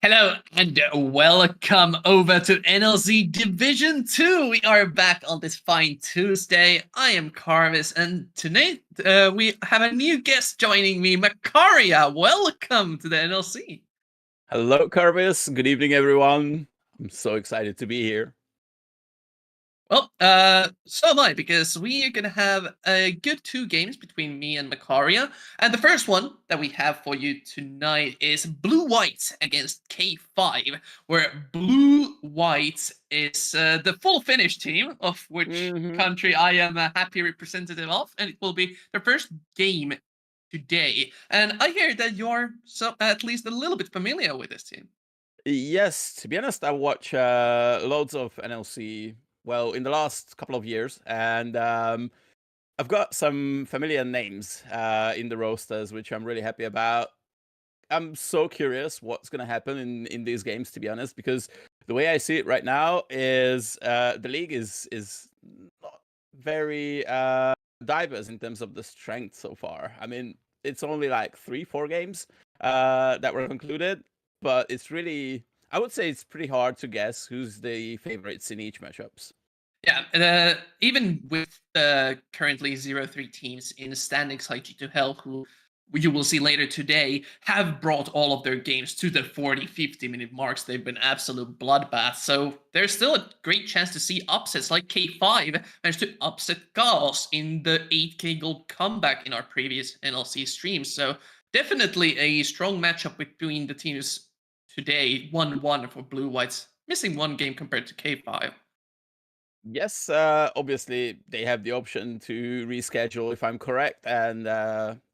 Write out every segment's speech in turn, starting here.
Hello and welcome over to NLC Division 2. We are back on this fine Tuesday. I am Carvis, and tonight we have a new guest joining me, Makaria. Welcome to the NLC. Hello, Carvis. Good evening, everyone. I'm so excited to be here. Well, so am I, because we are going to have a good two games between me and Makaria. And the first one that we have for you tonight is Blue-White against K5, where Blue-White is the full Finnish team, of which country I am a happy representative of, and it will be their first game today. And I hear that you're at least a little bit familiar with this team. Yes, to be honest, I watch loads of NLC, well, in the last couple of years, and I've got some familiar names in the rosters, which I'm really happy about. I'm so curious what's going to happen in these games, to be honest, because the way I see it right now is the league is not very diverse in terms of the strength so far. I mean, it's only like 3-4 games that were concluded, but it's really, I would say it's pretty hard to guess who's the favorites in each matchups. Yeah, and even with the currently 0-3 teams in standings like G2 Hell, who you will see later today, have brought all of their games to the 40-50 minute marks. They've been absolute bloodbaths. So there's still a great chance to see upsets, like K5 managed to upset Chaos in the 8K gold comeback in our previous NLC stream. So definitely a strong matchup between the teams today. 1-1 for Blue Whites, missing one game compared to K5. Yes, obviously they have the option to reschedule if I'm correct, and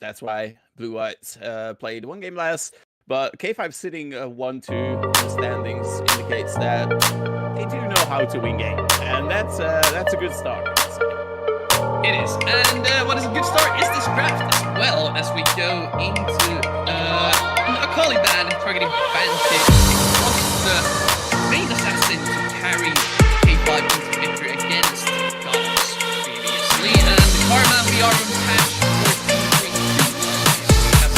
that's why Blue Whites played one game less. But K5 sitting 1-2 standings indicates that they do know how to win games, and that's a good start. It is, and what is a good start is this draft as well, as we go into a Caliban targeting Vantage. The main assassin to carry K5 into victory against Chaos previously, and Karma, we are on patch 14.2. We have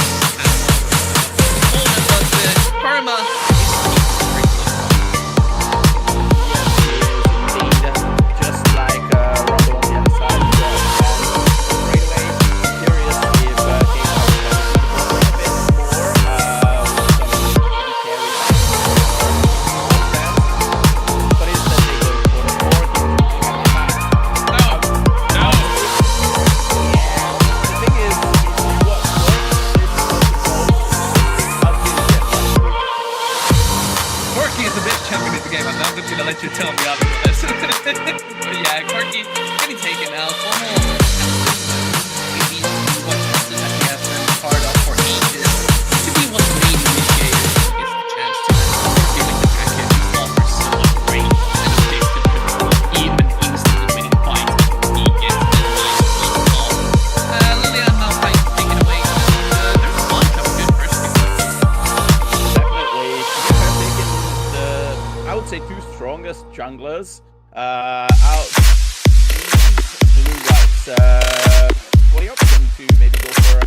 but Karma just like Rumble on the other side. Right away, curious if let you tell me otherwise. But yeah, Corky getting taken out. Almost maybe what chances that he has been part of for ages. To be one of the main initiators gets the chance to feeling the package offers so much range and a big even instant winning fight. He gets the nice lead off. Lilian now fight taken away. There's a bunch of good first people. Definitely. Taking the, I would say, two strongest junglers out. Blue Whites for the option to maybe go for an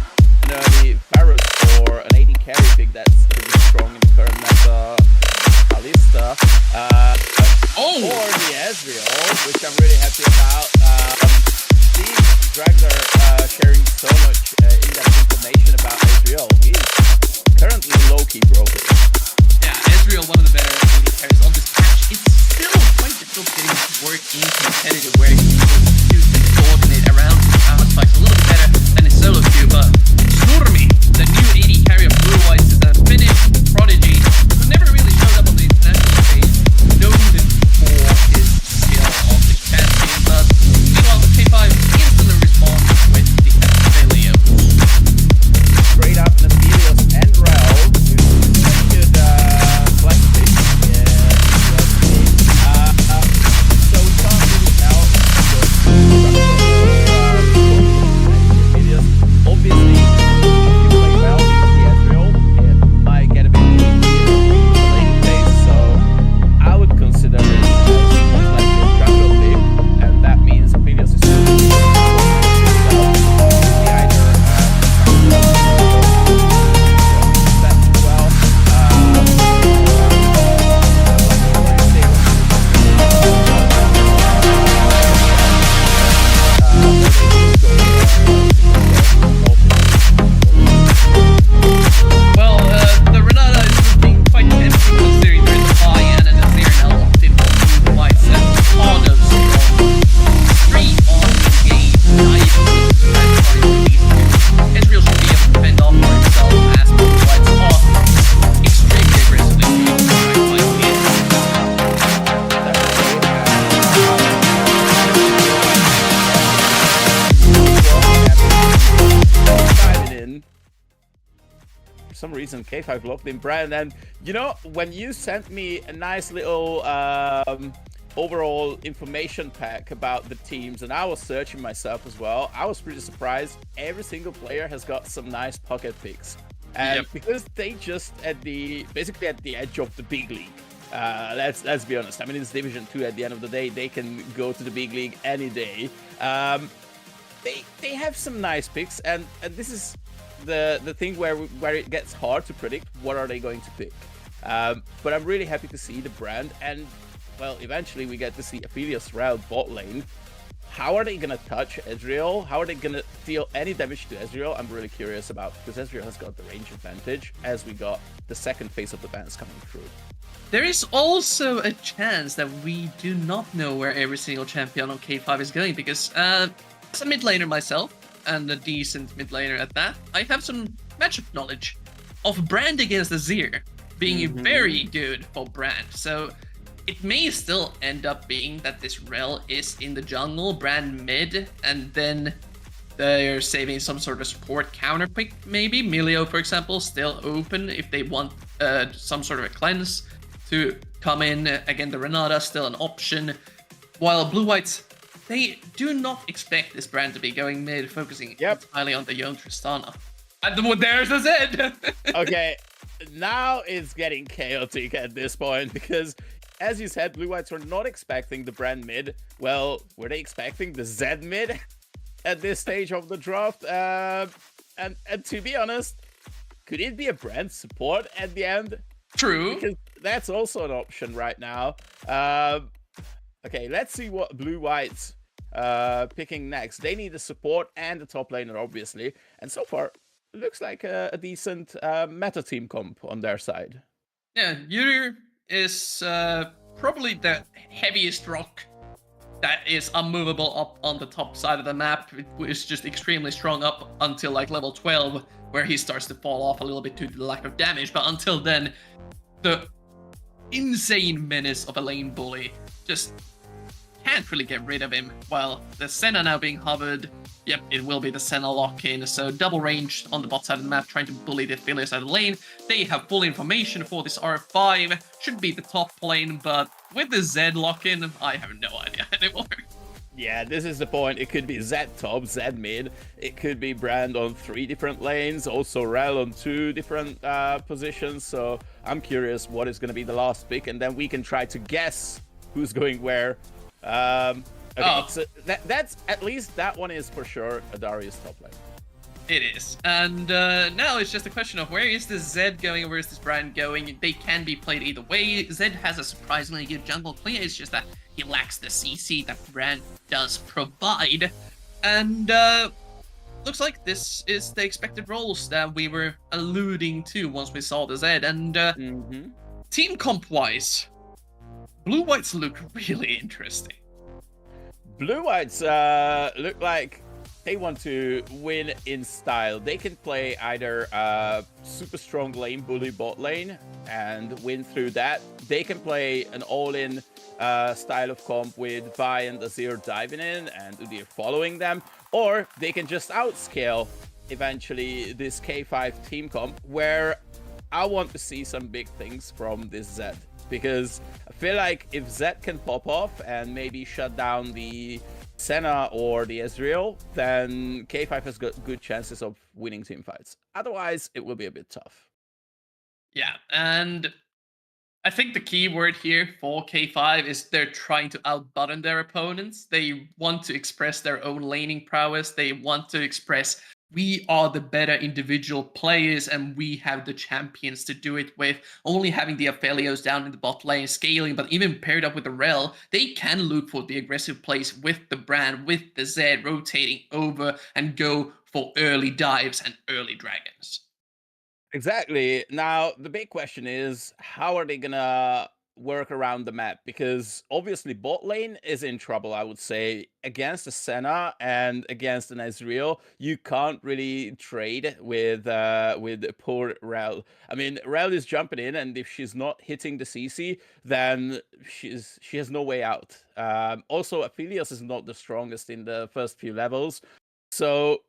early Varus or an AD carry pick that's pretty strong in the current meta. Kalista or the Ezreal, which I'm really happy about. These drags are sharing so much in-depth information about Ezreal. He's currently low-key broken. Yeah, Ezreal, one of the better AD carries on this patch. It's still quite difficult getting to work in competitive where he's able to coordinate around his power spikes a little bit better than his solo queue, but Snormi, the new AD carry of Blue Whites, is a Finnish prodigy who never really showed up on the international stage, known for his skill of the champion, but meanwhile, K5 instantly responds with the Aphelios. Straight up Nathelios and Rel, who could collect it. So we can't really tell. some reason K5 locked in Brand. And when you sent me a nice little overall information pack about the teams, and I was searching myself as well, I was pretty surprised. Every single player has got some nice pocket picks, and because they just basically at the edge of the big league. Let's be honest. I mean, it's Division 2 at the end of the day. They can go to the big league any day. They have some nice picks, and this is the thing where it gets hard to predict what are they going to pick. But I'm really happy to see the Brand, and well, eventually we get to see Aphelios Rel bot lane. How are they gonna touch Ezreal? How are they gonna deal any damage to Ezreal? I'm really curious about, because Ezreal has got the range advantage as we got the second phase of the bans coming through. There is also a chance that we do not know where every single champion on K5 is going, because as a mid laner myself, and a decent mid laner at that, I have some matchup knowledge of Brand against Azir being very good for Brand. So it may still end up being that this Rel is in the jungle, Brand mid, and then they're saving some sort of support counter pick, maybe. Milio, for example, still open if they want some sort of a cleanse to come in. Again, the Renata still an option. While Blue-Whites, they do not expect this Brand to be going mid, focusing entirely on the Yone Tristana. And there's the Zed! Okay, now it's getting chaotic at this point, because as you said, Blue-Whites were not expecting the Brand mid. Well, were they expecting the Zed mid at this stage of the draft? And to be honest, could it be a Brand support at the end? True. Because that's also an option right now. Okay, let's see what Blue-Whites picking next. They need a support and a top laner, obviously. And so far, it looks like a decent meta team comp on their side. Yeah, Yuri is probably the heaviest rock that is unmovable up on the top side of the map. It is just extremely strong up until like level 12, where he starts to fall off a little bit due to the lack of damage. But until then, the insane menace of a lane bully just can't really get rid of him. While the Senna now being hovered, yep, it will be the Senna lock-in. So double range on the bot side of the map, trying to bully the Aphelios out of the lane. They have full information for this R5. Should be the top lane, but with the Zed lock-in, I have no idea anymore. Yeah, this is the point. It could be Zed top, Zed mid. It could be Brand on 3 different lanes. Also Rel on 2 different positions. So I'm curious what is going to be the last pick, and then we can try to guess who's going where. Okay, so that's at least that one is for sure a Darius top lane. It is. And now it's just a question of where is this Zed going and where is this Brand going. They can be played either way. Zed has a surprisingly good jungle clear. It's just that he lacks the CC that Brand does provide. And looks like this is the expected roles that we were alluding to once we saw the Zed. And team comp-wise, Blue-Whites look really interesting. Blue-Whites look like they want to win in style. They can play either super strong lane bully bot lane and win through that. They can play an all-in style of comp with Vi and Azir diving in and Udyr following them. Or they can just outscale eventually this K5 team comp, where I want to see some big things from this Zed. Because I feel like if Zed can pop off and maybe shut down the Senna or the Ezreal, then K5 has got good chances of winning team fights. Otherwise, it will be a bit tough. Yeah, and I think the key word here for K5 is they're trying to outbutton their opponents. They want to express their own laning prowess. They want to express, we are the better individual players and we have the champions to do it with. Only having the Aphelios down in the bot lane scaling, but even paired up with the Rel, they can look for the aggressive plays with the Brand, with the Zed rotating over and go for early dives and early dragons. Exactly. Now, the big question is, how are they gonna work around the map? Because obviously bot lane is in trouble, I would say. Against a Senna and against an Ezreal, you can't really trade with poor Rel. I mean, Rel is jumping in, and if she's not hitting the CC, then she has no way out. Also, Aphelios is not the strongest in the first few levels. So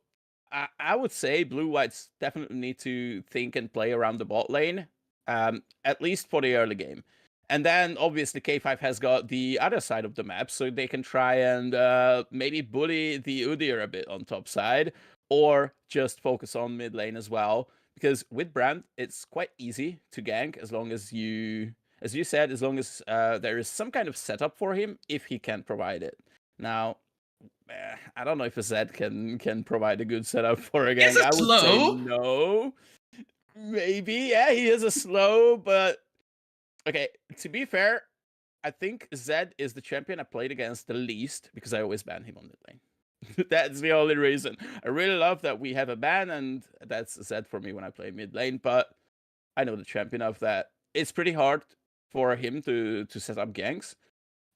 I would say blue whites definitely need to think and play around the bot lane, at least for the early game. And then obviously K5 has got the other side of the map, so they can try and maybe bully the Udyr a bit on top side, or just focus on mid lane as well. Because with Brand, it's quite easy to gank as long as you said, as long as there is some kind of setup for him, if he can provide it. Now, I don't know if a Zed can provide a good setup for a Is gank. it I would say slow? no. Maybe, yeah, he is a slow, but okay, to be fair, I think Zed is the champion I played against the least because I always ban him on mid lane. That's the only reason. I really love that we have a ban, and that's Zed for me when I play mid lane, but I know the champion of that. It's pretty hard for him to set up ganks,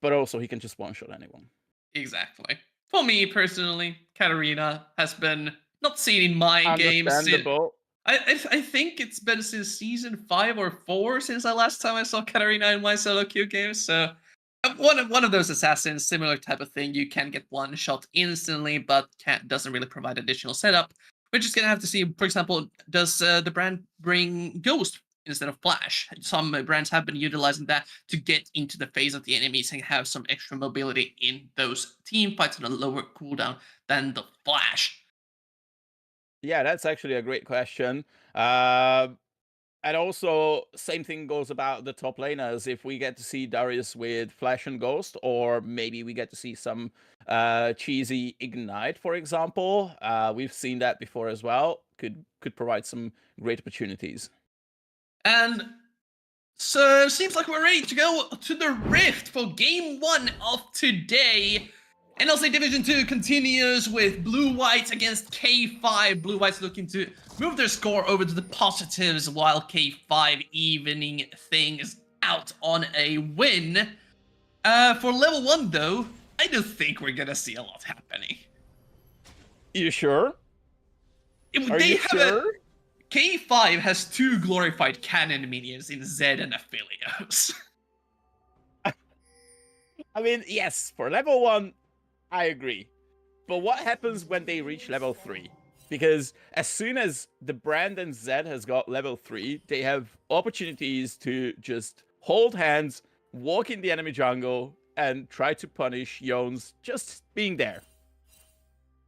but also he can just one-shot anyone. Exactly. For me personally, Katarina has been not seen in my games since. Understandable. I think it's been since season 5 or 4 since the last time I saw Katarina in my solo queue game. So one of those assassins, similar type of thing. You can get one shot instantly, but doesn't really provide additional setup. We're just gonna have to see. For example, does the brand bring Ghost instead of Flash? Some brands have been utilizing that to get into the face of the enemies and have some extra mobility in those team fights on a lower cooldown than the Flash. Yeah, that's actually a great question. And also, same thing goes about the top laners. If we get to see Darius with Flash and Ghost, or maybe we get to see some cheesy Ignite, for example. We've seen that before as well. Could provide some great opportunities. And so seems like we're ready to go to the Rift for game 1 of today. NLC Division 2 continues with Blue Whites against K5. Blue Whites looking to move their score over to the positives, while K5 evening things out on a win. For level 1 though, I don't think we're gonna see a lot happening. You sure? K5 has 2 glorified cannon minions in Zed and Aphelios. I mean, yes, for level 1, I agree. But what happens when they reach level 3? Because as soon as the Brand and Zed has got level 3, they have opportunities to just hold hands, walk in the enemy jungle, and try to punish Yones just being there.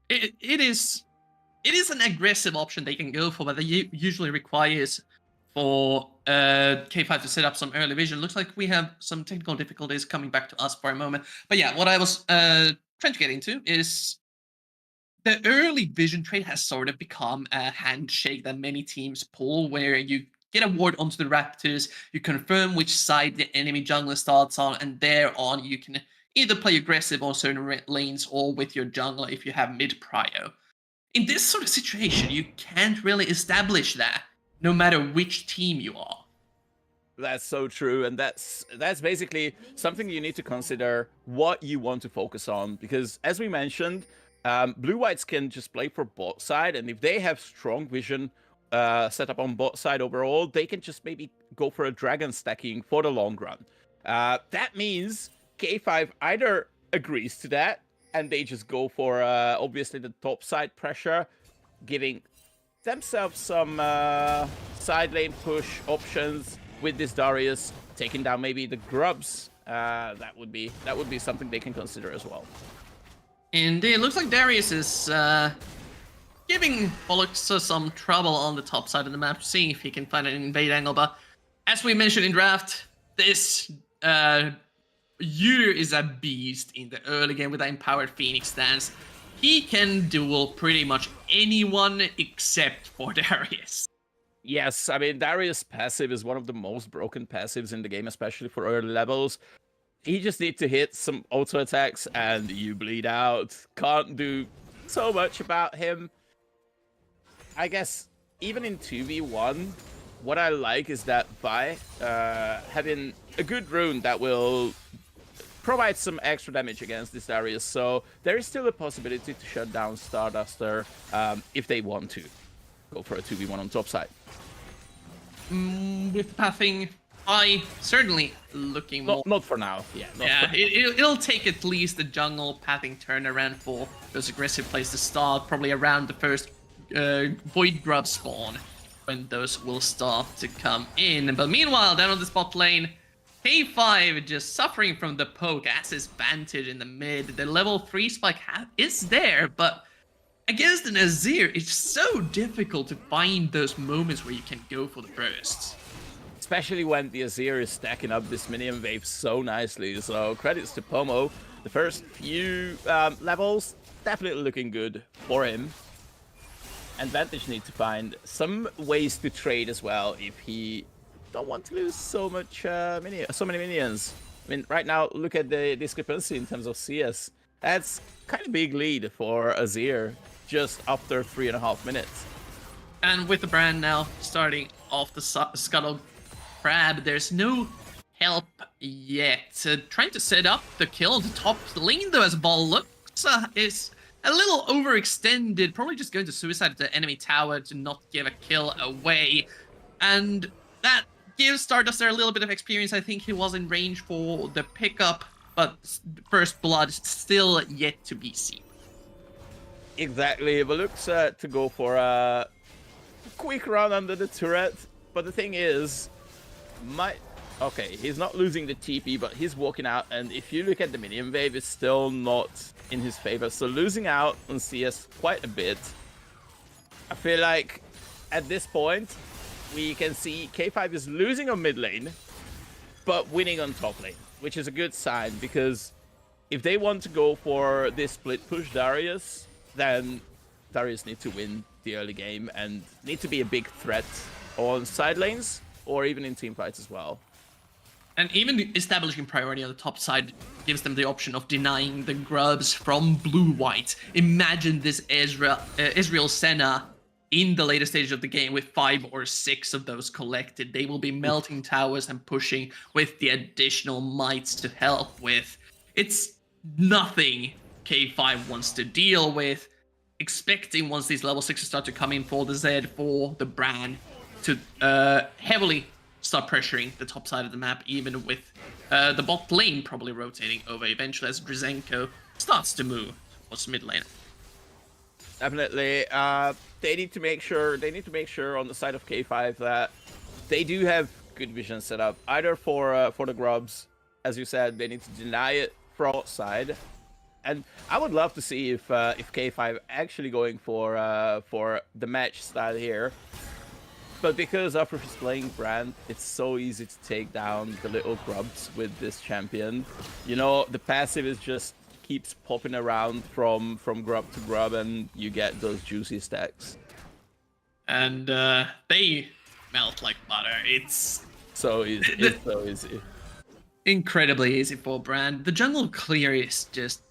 It is an aggressive option they can go for, but it usually requires for K5 to set up some early vision. Looks like we have some technical difficulties coming back to us for a moment. But yeah, what I was trying to get into is the early vision trait has sort of become a handshake that many teams pull, where you get a ward onto the Raptors, you confirm which side the enemy jungler starts on, and thereon you can either play aggressive on certain lanes or with your jungler if you have mid prio. In this sort of situation, you can't really establish that, no matter which team you are. That's so true, and that's basically something you need to consider what you want to focus on, because as we mentioned, blue whites can just play for bot side, and if they have strong vision set up on bot side overall, they can just maybe go for a dragon stacking for the long run. That means K5 either agrees to that, and they just go for obviously the top side pressure, giving themselves some side lane push options with this Darius, taking down maybe the grubs. That would be something they can consider as well. Indeed, it looks like Darius is giving Bollocks some trouble on the top side of the map, seeing if he can find an invade angle. But as we mentioned in draft, this Udyr is a beast in the early game with the empowered Phoenix stance. He can duel pretty much anyone except for Darius. Yes, I mean, Darius' passive is one of the most broken passives in the game, especially for early levels. He just needs to hit some auto attacks and you bleed out. Can't do so much about him. I guess even in 2v1, what I like is that by having a good rune that will provide some extra damage against this Darius, so there is still a possibility to shut down Starduster if they want to go for a 2v1 on top side. With pathing, I certainly looking more. Not for now. Yeah. It'll take at least the jungle pathing turnaround for those aggressive plays to start, probably around the first Void Grub spawn when those will start to come in. But meanwhile, down on the spot lane, K5 just suffering from the poke as his vantage in the mid. The level 3 spike is there, but against an Azir, it's so difficult to find those moments where you can go for the bursts. Especially when the Azir is stacking up this minion wave so nicely. So credits to Pomo. The first few levels definitely looking good for him. And Vantage needs to find some ways to trade as well if he don't want to lose so many minions. I mean, right now, look at the discrepancy in terms of CS. That's kind of big lead for Azir just after 3.5 minutes. And with the brand now starting off the Scuttle Crab, there's no help yet. Trying to set up the kill. The top lane, though, as Ball looks, is a little overextended. Probably just going to suicide the enemy tower to not give a kill away. And that gives Stardust there a little bit of experience. I think he was in range for the pickup, but first blood is still yet to be seen. Exactly, but looks to go for a quick run under the turret. But the thing is, okay, he's not losing the TP, but he's walking out. And if you look at the minion wave, it's still not in his favor. So losing out on CS quite a bit. I feel like at this point, we can see K5 is losing on mid lane, but winning on top lane, which is a good sign, because if they want to go for this split push Darius, then Darius needs to win the early game and need to be a big threat on side lanes or even in team fights as well. And even establishing priority on the top side gives them the option of denying the grubs from blue-white. Imagine this Israel Senna in the later stage of the game with 5 or 6 of those collected. They will be melting towers and pushing with the additional mites to help with. It's nothing K5 wants to deal with. Expecting once these level 6s start to come in for the Z, for the Bran, to heavily start pressuring the top side of the map, even with the bot lane probably rotating over eventually as Drizenko starts to move towards mid lane. Definitely, they need to make sure on the side of K5 that they do have good vision set up, either for the grubs, as you said, they need to deny it from outside. And I would love to see if K5 actually going for the match style here. But because Afro is playing Brand, it's so easy to take down the little grubs with this champion. You know, the passive is just keeps popping around from grub to grub, and you get those juicy stacks. And they melt like butter. It's so easy. It's so easy. Incredibly easy for Brand. The jungle clear is just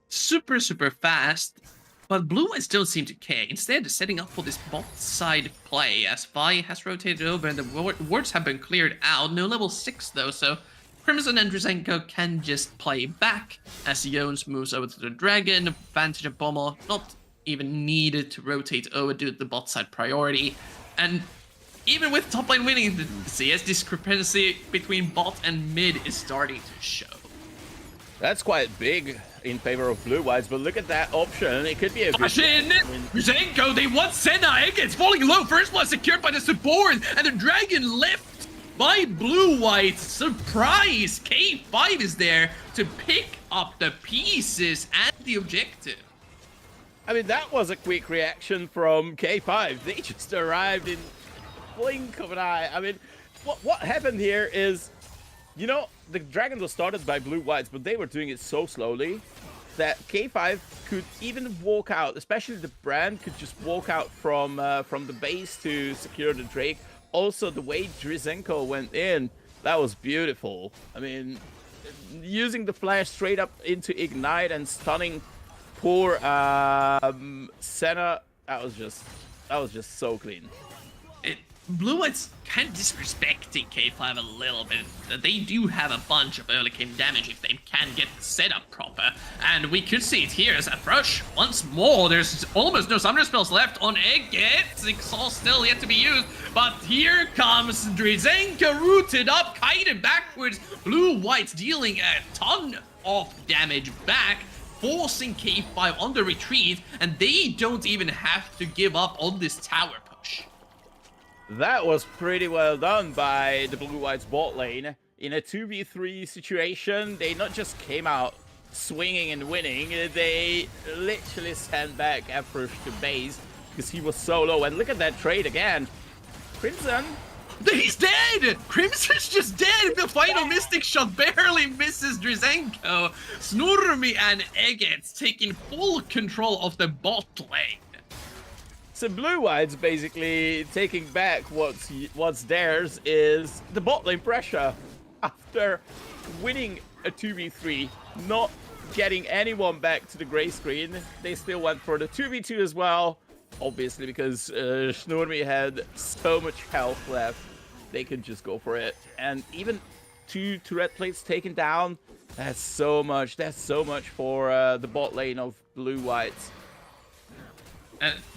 super fast, but Blue Eyes don't seem to care. Instead, they're setting up for this bot side play as Vi has rotated over and the wards have been cleared out. No level 6 though, so Crimson and Drizenko can just play back as Jones moves over to the Dragon. Vantage of Bomber not even needed to rotate over to the bot side priority. And even with top lane winning, the CS discrepancy between bot and mid is starting to show. That's quite big in favor of Blue Whites, but look at that option. It could be a good... Drizenko, they want Senna. It's falling low. First blood secured by the support, and the Dragon left by Blue White. Surprise! K5 is there to pick up the pieces and the objective. I mean, that was a quick reaction from K5. They just arrived in blink of an eye. I mean, what happened here is, you know, the Dragons were started by Blue Whites, but they were doing it so slowly that K5 could even walk out, especially the Brand could just walk out from the base to secure the Drake. Also, the way Drizenko went in, that was beautiful. I mean, using the flash straight up into Ignite and stunning poor Senna, that was just so clean. Blue White's kind of disrespecting K5 a little bit. They do have a bunch of early game damage if they can get the setup proper. And we could see it here as a Thrush once more. There's almost no summoner spells left on Egget. Exhaust still yet to be used. But here comes Drizenko rooted up, kited backwards. Blue White's dealing a ton of damage back. forcing K5 on the retreat, and they don't even have to give up on this tower push. That was pretty well done by the Blue-White's bot lane. In a 2v3 situation, they not just came out swinging and winning, they literally stand back Aphrosh to base because he was so low. And look at that trade again. Crimson. He's dead! Crimson's just dead! The final Mystic Shot barely misses Drizenko. Snurmi and Eggets taking full control of the bot lane. So Blue-White's basically taking back what's theirs is the bot lane pressure. After winning a 2v3, not getting anyone back to the gray screen, they still went for the 2v2 as well. Obviously, because Snurmi had so much health left, they could just go for it. And even 2 turret plates taken down, that's so much. That's so much for the bot lane of Blue-Whites.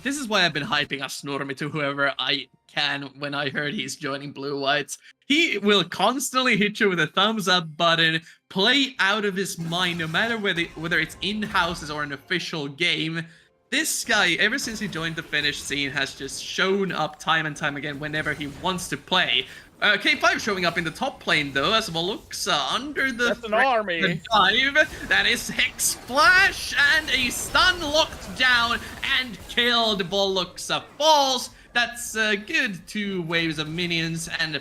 This is why I've been hyping up Snurmi to whoever I can when I heard he's joining Blue-Whites. He will constantly hit you with a thumbs up button, play out of his mind, no matter whether it's in-houses or an official game. This guy, ever since he joined the Finnish scene, has just shown up time and time again whenever he wants to play. K5 showing up in the top lane though, as Veluxa under the That's an army. dive. That is Hex Splash and a stun locked down and killed. Veluxa falls. That's good 2 waves of minions and a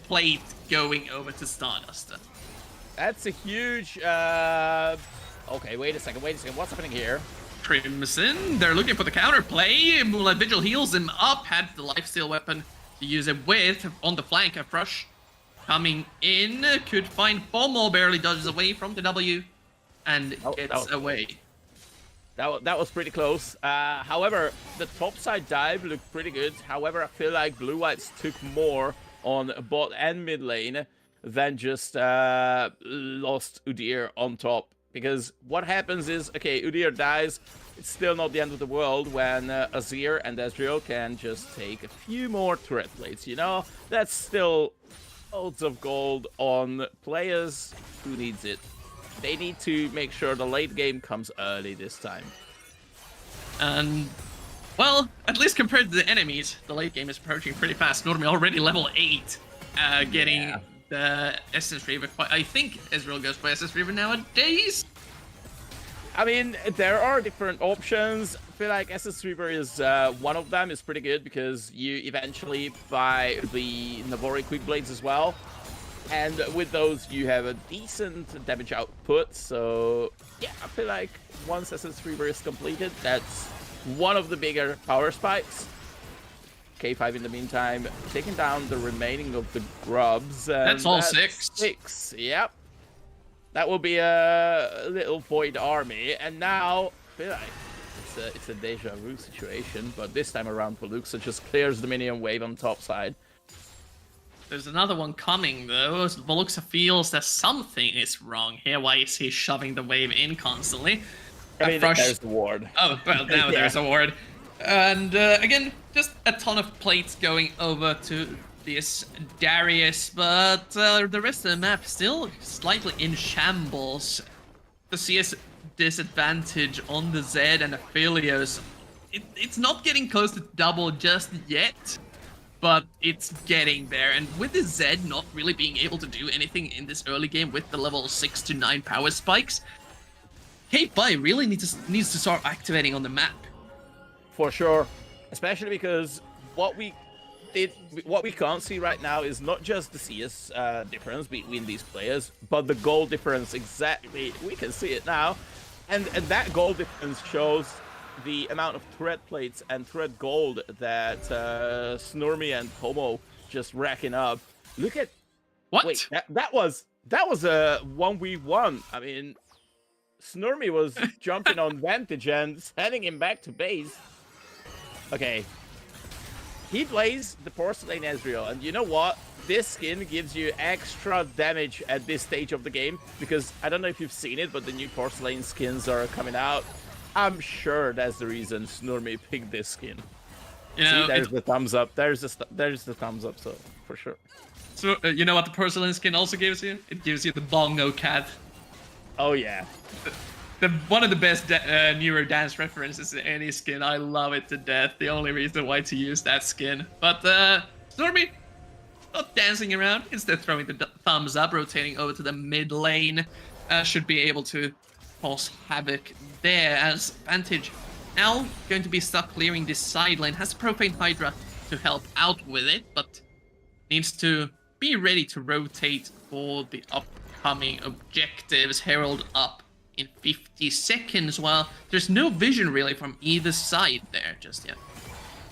plate going over to Stardust. That's a huge... Okay, wait a second. What's happening here? Crimson, they're looking for the counterplay. Moonlight Vigil heals him up, had the lifesteal weapon to use it with on the flank. Aphrosh coming in, could find FOMO, barely dodges away from the W and gets away. That was pretty close. However, the topside dive looked pretty good. However, I feel like Blue-Whites took more on bot and mid lane than just lost Udyr on top. Because what happens is, okay, Udyr dies, it's still not the end of the world when Azir and Ezreal can just take a few more turret plates, you know? That's still loads of gold on players who needs it. They need to make sure the late game comes early this time. And, well, at least compared to the enemies, the late game is approaching pretty fast. Normally already level 8, getting the Essence Reaver. I think Ezreal goes by Essence Reaver nowadays. I mean, there are different options. I feel like Essence Reaver is one of them. Is pretty good because you eventually buy the Navori Quick Blades as well. And with those, you have a decent damage output. So, yeah, I feel like once Essence Reaver is completed, that's one of the bigger power spikes. K5 in the meantime, taking down the remaining of the grubs. And that's all 6. 6, yep. That will be a little void army. And now, I feel like it's a deja vu situation. But this time around, Veluxa just clears the minion wave on top side. There's another one coming, though. Veluxa feels that something is wrong here. Why is he shoving the wave in constantly? I mean, there's the ward. Oh, well, now there's a ward. And, again, just a ton of plates going over to this Darius, but the rest of the map still slightly in shambles. The CS disadvantage on the Zed and Aphelios, it's not getting close to double just yet, but it's getting there. And with the Zed not really being able to do anything in this early game with the level 6 to 9 power spikes, K5 really needs to start activating on the map. For sure, especially because what we can't see right now is not just the CS difference between these players, but the goal difference exactly. We can see it now, and that goal difference shows the amount of turret plates and turret gold that Snurmi and Homo just racking up. Look at what? Wait, that was a 1v1. I mean, Snurmi was jumping on Vantage and sending him back to base. Okay. He plays the Porcelain Ezreal, and you know what? This skin gives you extra damage at this stage of the game, because I don't know if you've seen it, but the new Porcelain skins are coming out. I'm sure that's the reason Snurmi picked this skin. You know, see, there's the thumbs up. There's the thumbs up, so for sure. So you know what the Porcelain skin also gives you? It gives you the Bongo Cat. Oh yeah. one of the best newer dance references in any skin. I love it to death. The only reason why to use that skin. But Stormy, not dancing around, instead throwing the thumbs up, rotating over to the mid lane. Should be able to cause havoc there, as Vantage now going to be stuck clearing this side lane. Has Profane Hydra to help out with it, but needs to be ready to rotate for the upcoming objectives. Herald up in 50 seconds, while there's no vision really from either side there just yet.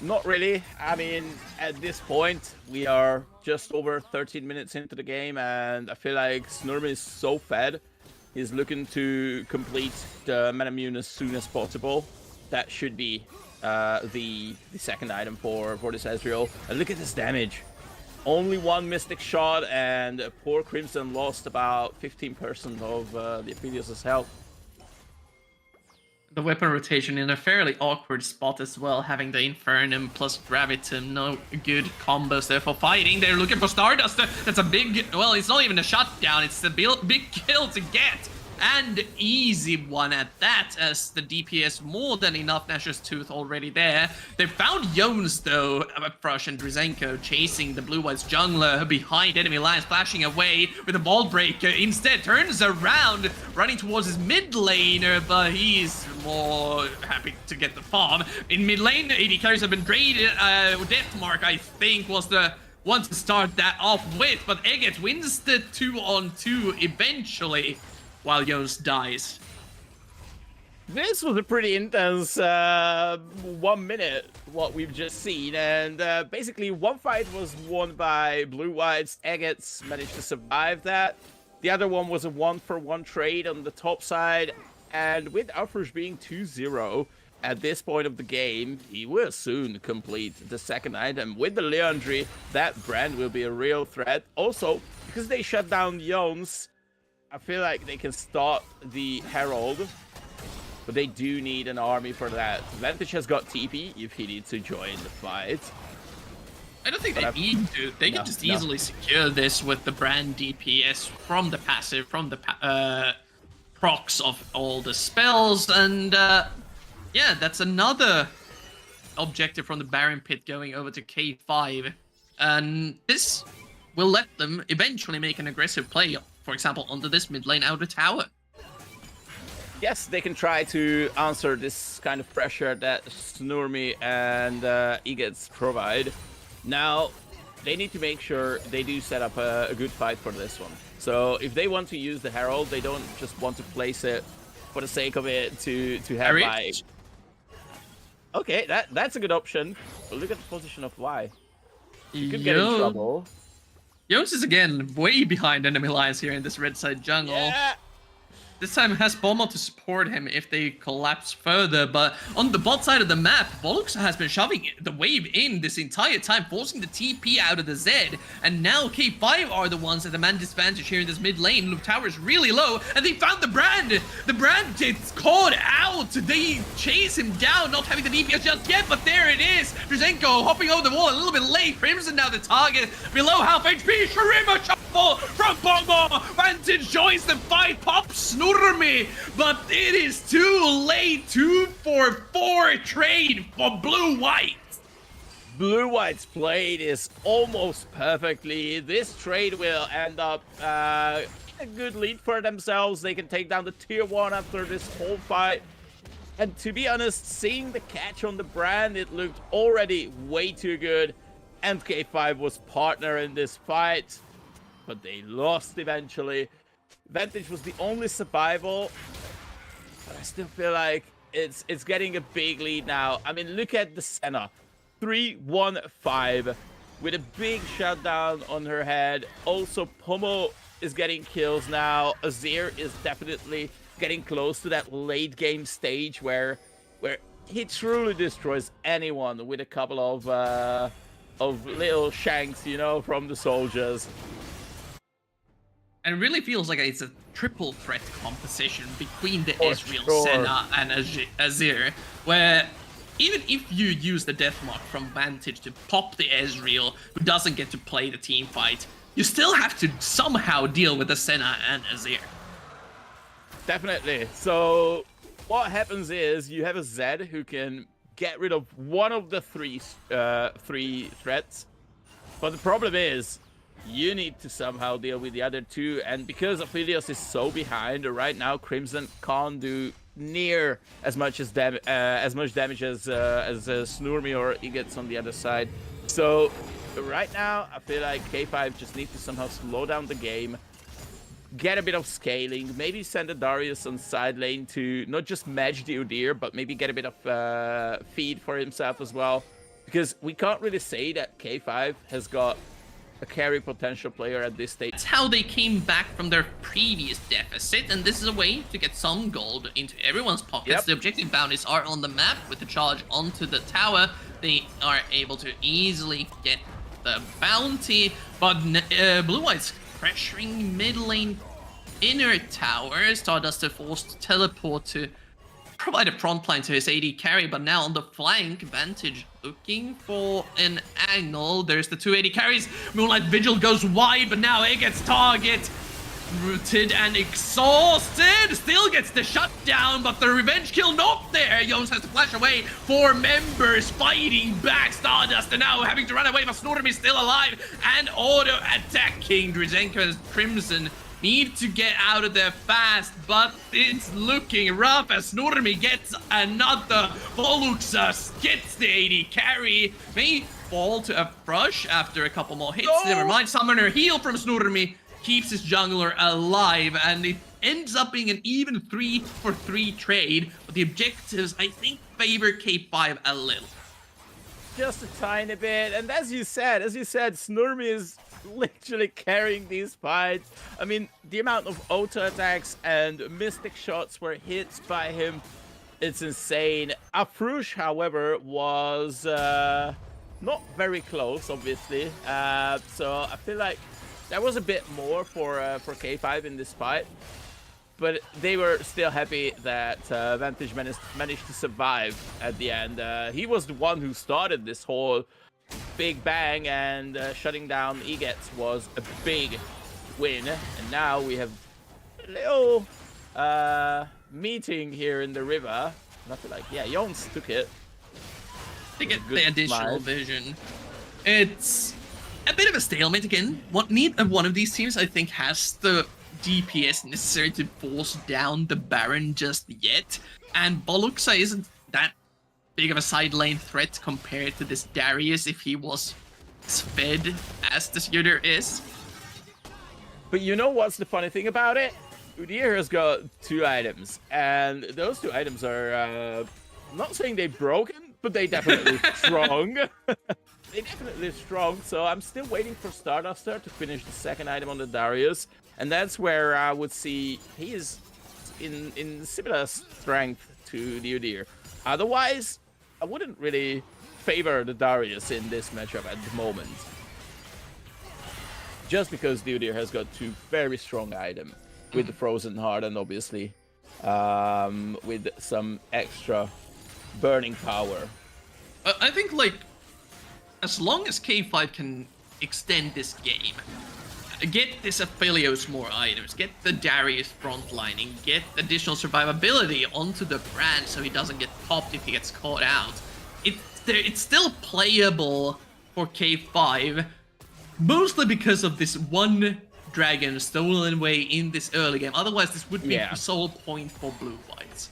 Not really. I mean, at this point, we are just over 13 minutes into the game, and I feel like Snurm is so fed. He's looking to complete the Metamune as soon as possible. That should be the second item for this Ezreal. And look at this damage. Only one Mystic shot, and poor Crimson lost about 15% of the Aphelios' health. The weapon rotation in a fairly awkward spot as well, having the Infernum plus Gravitum. No good combos there for fighting. They're looking for Stardust. That's a big, well, it's not even a shutdown. It's a big kill to get. And easy one at that, as the DPS more than enough. Nashor's Tooth already there. They found Jones though, Frush and Drizenko chasing the blue-white's jungler behind enemy lines, flashing away with a ball breaker. Instead turns around, running towards his mid laner, but he's more happy to get the farm. In mid lane, AD carries have been traded. Deathmark, I think, was the one to start that off with, but Eggett wins the 2-on-2 eventually, while Jones dies. This was a pretty intense 1 minute, what we've just seen, and basically one fight was won by Blue Whites. Eggett's managed to survive that. The other one was a 1-for-1 trade on the top side, and with Alfresh being 2-0 at this point of the game, he will soon complete the second item. With the Leandry, that brand will be a real threat. Also, because they shut down Jones, I feel like they can start the Herald, but they do need an army for that. Vantage has got TP if he needs to join the fight. I don't think they need to. They can just easily secure this with the brand DPS from the passive, from the procs of all the spells, and yeah, that's another objective from the Baron Pit going over to K5, and this will let them eventually make an aggressive play, for example, onto this mid lane outer tower. Yes, they can try to answer this kind of pressure that Snurmy and Eggets provide. Now, they need to make sure they do set up a good fight for this one. So if they want to use the Herald, they don't just want to place it for the sake of it to have like... Okay, that's a good option. But look at the position of Y. You could get in trouble. Jones is again way behind enemy lines here in this red side jungle. Yeah. This time has Bomo to support him if they collapse further, but on the bot side of the map, Bollux has been shoving the wave in this entire time, forcing the TP out of the Z, and now K5 are the ones at the man disadvantage here in this mid lane. Luke Tower is really low, and they found the brand! The brand gets caught out! They chase him down, not having the DPS just yet, but there it is! Drizenko hopping over the wall a little bit late, Crimson now the target, below half HP, Shurima shuffle from Bomo! Vantage joins the fight, pops Snurmy, but it is too late. 2-for-4 trade for Blue White. Blue White's played is almost perfectly. This trade will end up a good lead for themselves. They can take down the tier 1 after this whole fight. And to be honest, seeing the catch on the brand, it looked already way too good. MK5 was partner in this fight, but they lost eventually. Vantage was the only survival, but I still feel like it's getting a big lead now. I mean, look at the Senna. 3-1-5 with a big shutdown on her head. Also, Pomo is getting kills now. Azir is definitely getting close to that late game stage where he truly destroys anyone with a couple of little shanks, you know, from the soldiers. And it really feels like it's a triple threat composition between the Ezreal, Senna, and Azir, where even if you use the Deathmark from Vantage to pop the Ezreal, who doesn't get to play the team fight, you still have to somehow deal with the Senna and Azir. Definitely. So what happens is you have a Zed who can get rid of one of the three threats. But the problem is you need to somehow deal with the other two. And because Aphelios is so behind right now, Crimson can't do near as much damage as Snurmy or Igets on the other side. So right now, I feel like K5 just need to somehow slow down the game, get a bit of scaling, maybe send a Darius on side lane to not just match the Udyr, but maybe get a bit of feed for himself as well. Because we can't really say that K5 has got a carry potential player at this stage. That's how they came back from their previous deficit, and this is a way to get some gold into everyone's pockets. Yep. The objective bounties are on the map. With the charge onto the tower, they are able to easily get the bounty, but Blue White's pressuring mid lane inner tower. Stardust are forced to teleport to provide a front line to his AD carry, but now on the flank, Vantage looking for an angle. There's the two AD carries. Moonlight Vigil goes wide, but now it gets target rooted and exhausted. Still gets the shutdown, but the revenge kill not there. Jones has to flash away. 4 members fighting back. Stardust are now having to run away, but Snorm is still alive and auto attacking. Drizenko and Crimson need to get out of there fast, but it's looking rough as Snormi gets another. Voluxas gets the AD carry. May fall to a brush after a couple more hits. No! Never mind. Summoner heal from Snormi keeps his jungler alive, and it ends up being an even 3-for-3 trade. But the objectives, I think, favor K5 a little. Just a tiny bit, and as you said, Snurmy is literally carrying these fights. I mean, the amount of auto attacks and mystic shots were hit by him, it's insane. Afrush, however, was not very close, obviously. So I feel like there was a bit more for K5 in this fight. But they were still happy that Vantage managed to survive at the end. He was the one who started this whole big bang, and shutting down Egets was a big win. And now we have a little meeting here in the river. And I feel like, yeah, Jones took it. They get the additional vision. It's a bit of a stalemate again. Neither one of these teams, I think, has the DPS necessary to force down the Baron just yet, and Boluxa isn't that big of a side lane threat compared to this Darius if he was as fed as this Udyr is. But you know what's the funny thing about it? Udyr has got 2 items, and those 2 items are, I'm not saying they're broken, but they definitely strong. They're definitely strong, so I'm still waiting for Starduster to finish the 2nd item on the Darius. And that's where I would see he is in similar strength to the Udyr. Otherwise, I wouldn't really favor the Darius in this matchup at the moment. Just because the Udyr has got 2 very strong items, with the Frozen Heart and obviously with some extra burning power. I think, like, as long as K5 can extend this game, get this Aphelios more items, get the Darius frontlining, get additional survivability onto the brand so he doesn't get popped if he gets caught out. It's still playable for K5, mostly because of this one dragon stolen away in this early game. Otherwise, this would be the sole point for Blue Whites.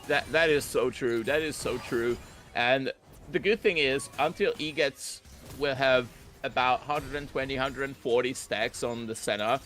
That is so true. That is so true. And the good thing is, until Egets will have about 120, 140 stacks on the center,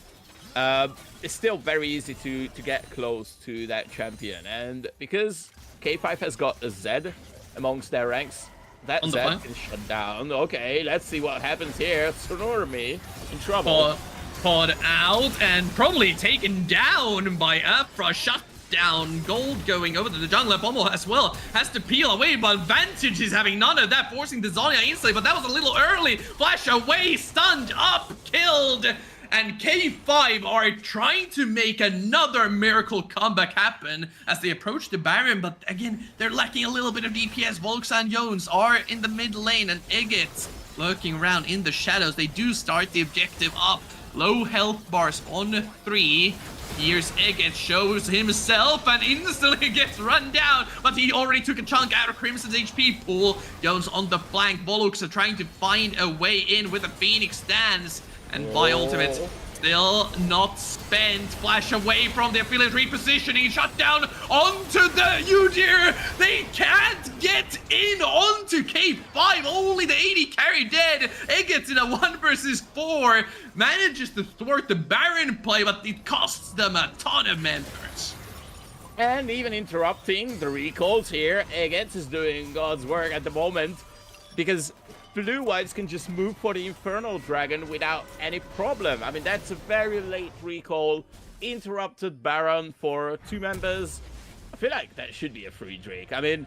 it's still very easy to get close to that champion. And because K5 has got a Z amongst their ranks, that Z can shut down. Okay, let's see what happens here. Sonormi in trouble. Pod out and probably taken down by Afra. Shut down. Gold going over to the jungler. Pommel as well has to peel away, but Vantage is having none of that, forcing the Zarya instantly, but that was a little early. Flash away, stunned up, killed, and K5 are trying to make another miracle comeback happen as they approach the Baron, but again, they're lacking a little bit of DPS. Volks and Jones are in the mid lane, and Egget lurking around in the shadows. They do start the objective up. low health bars on 3. Here's Eggett, shows himself and instantly gets run down, but he already took a chunk out of Crimson's HP pool. Jones on the flank, Bollocks are trying to find a way in with a Phoenix stance, and by ultimate, still not spent. Flash away from the affiliate repositioning, shut down onto the Udyr. They can't get in onto K5. Only the 80 carry dead. Eggett's in a 1 versus 4. Manages to thwart the Baron play, but it costs them a ton of members. And even interrupting the recalls here, Eggett is doing God's work at the moment, because Blue Whites can just move for the Infernal Dragon without any problem. I mean, that's a very late recall. Interrupted Baron for 2 members. I feel like that should be a free Drake. I mean,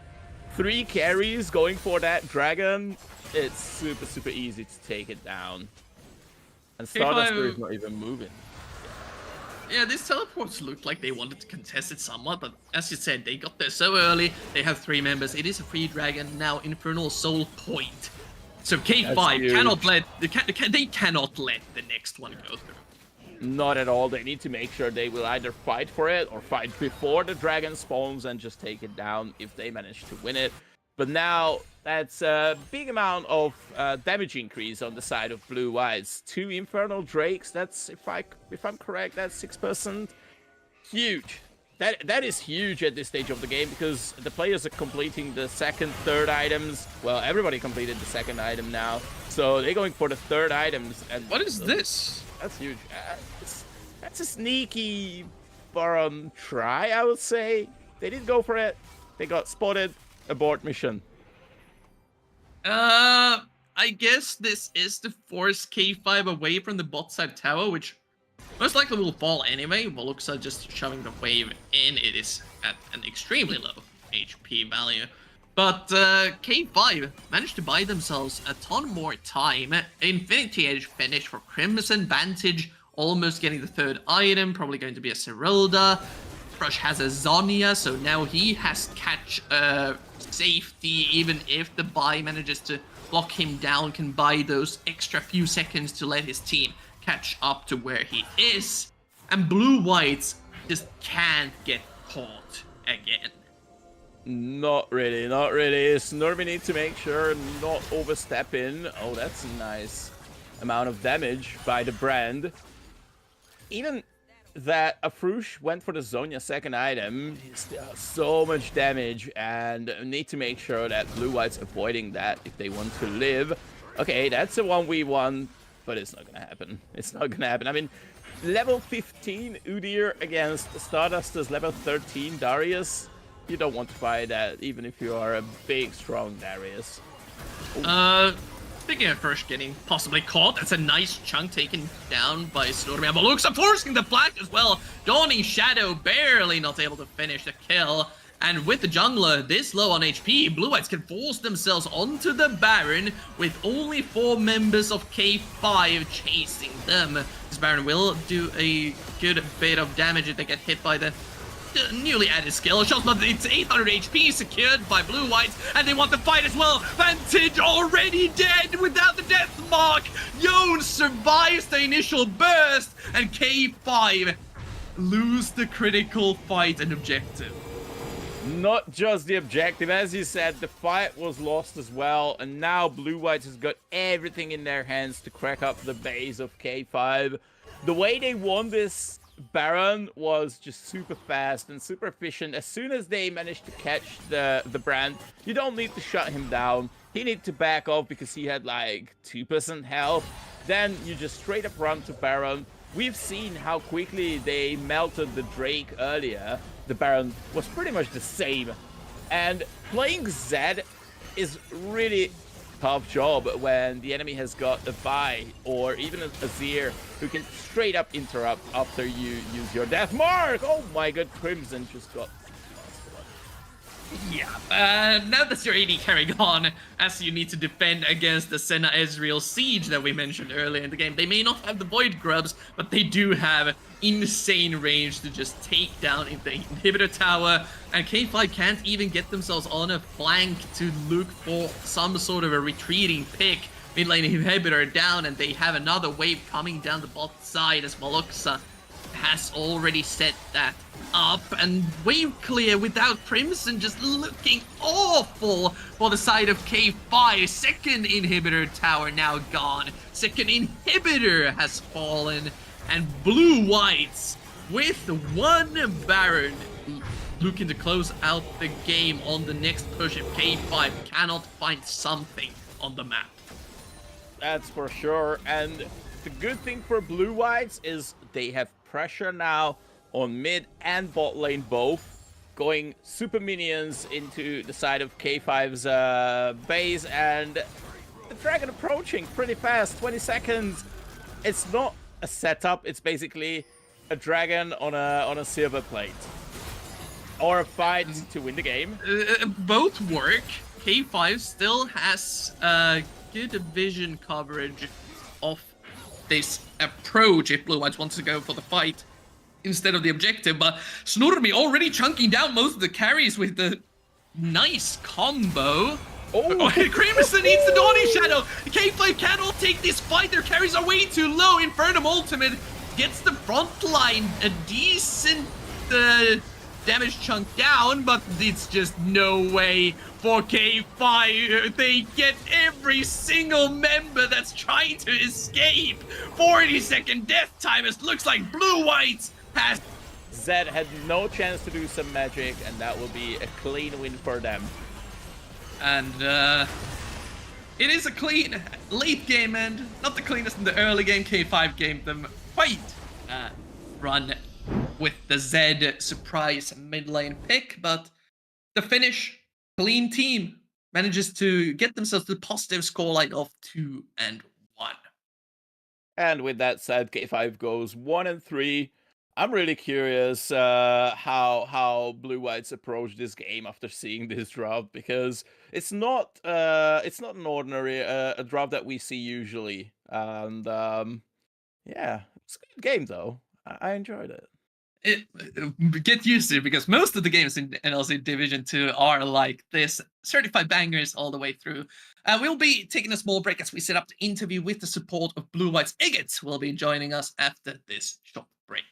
3 carries going for that dragon. It's super, super easy to take it down. And Starduster is not even moving. Yeah, these teleports looked like they wanted to contest it somewhat, but as you said, they got there so early. They have 3 members. It is a free dragon now. Infernal Soul Point. So K5 cannot let they cannot let the next one go through. Not at all. They need to make sure they will either fight for it or fight before the dragon spawns and just take it down if they manage to win it. But now that's a big amount of damage increase on the side of Blue Whites. 2 Infernal Drakes. That's if I'm correct, that's 6%. Huge. That is huge at this stage of the game, because the players are completing the 2nd, 3rd items. Well, everybody completed the 2nd item now, so they're going for the 3rd items. And what is this? That's huge. That's a sneaky Baron try, I would say. They did go for it. They got spotted. Abort mission. I guess this is to force K5 away from the bot side tower, which most likely will fall anyway. Volux are just shoving the wave in. It is at an extremely low HP value. But K5 managed to buy themselves a ton more time. Infinity Edge finish for Crimson. Vantage almost getting the 3rd item. Probably going to be a Serilda. Crush has a Zonia, so now he has catch safety. Even if the buy manages to lock him down, can buy those extra few seconds to let his team catch up to where he is. And Blue Whites just can't get caught again. Not really, not really. Snurby needs to make sure not overstepping. Oh, that's a nice amount of damage by the brand. Even that Afrush went for the Zonia 2nd item, he still has so much damage, and need to make sure that Blue White's avoiding that if they want to live. Okay, that's a 1v1, but it's not gonna happen. It's not gonna happen. I mean, level 15 Udyr against Starduster's level 13 Darius. You don't want to fight that, even if you are a big, strong Darius. Speaking of first getting possibly caught, that's a nice chunk taken down by Snowman. But looks forcing the flank as well. Dawning Shadow barely not able to finish the kill. And with the jungler this low on HP, Blue Whites can force themselves onto the Baron with only 4 members of K5 chasing them. This Baron will do a good bit of damage if they get hit by the newly added skill shots, but it's 800 HP secured by Blue Whites, and they want to fight as well. Vantage already dead without the death mark. Jones survives the initial burst, and K5 lose the critical fight and objective. Not just the objective, as you said, the fight was lost as well, and now Blue Whites has got everything in their hands to crack up the base of K5. The way they won this Baron was just super fast and super efficient. As soon as they managed to catch the brand, you don't need to shut him down. He needed to back off because he had like 2% health. Then you just straight up run to Baron. We've seen how quickly they melted the Drake earlier. The Baron was pretty much the same. And playing Zed is really tough job when the enemy has got a Vi or even a Azir who can straight up interrupt after you use your death mark. Oh my god, Crimson just got... Yeah, now that you're AD carrying on, as you need to defend against the Senna Ezreal siege that we mentioned earlier in the game, they may not have the Void Grubs, but they do have insane range to just take down the inhibitor tower, and K5 can't even get themselves on a flank to look for some sort of a retreating pick. mid lane inhibitor down, and they have another wave coming down the bot side as Maloxa has already set that up, and wave clear without Crimson just looking awful for the side of K5. Second inhibitor tower now gone. Second inhibitor has fallen, and Blue Whites with one Baron looking to close out the game on the next push if K5 cannot find something on the map. That's for sure. And the good thing for Blue Whites is they have pressure now on mid and bot lane both, going super minions into the side of K5's base, and the dragon approaching pretty fast, 20 seconds. It's not a setup, it's basically a dragon on a silver plate. Or a fight to win the game. Both work. K5 still has good vision coverage of this approach if Blue Whites wants to go for the fight instead of the objective, but Snormi already chunking down most of the carries with the nice combo. Oh, Crimson needs the Dawning Shadow. K5 cannot take this fight. Their carries are way too low. Infernum Ultimate gets the front line a decent damage chunk down, but it's just no way for K5. They get every single member that's trying to escape. 40-second death time. It looks like Blue Whites has... Zed had no chance to do some magic, and that will be a clean win for them. And it is a clean late game end, not the cleanest in the early game. K5 gave them quite a run with the Zed surprise mid lane pick, but the finish, clean team manages to get themselves to the positive scoreline of 2-1. And with that said, K5 goes 1-3. I'm really curious how Blue Whites approach this game after seeing this draft, because it's not an ordinary a draft that we see usually. And yeah, it's a good game though. I enjoyed it. Get used to it, because most of the games in NLC Division 2 are like this, certified bangers all the way through. We'll be taking a small break as we set up the interview with the support of Blue Whites. Igit will be joining us after this short break.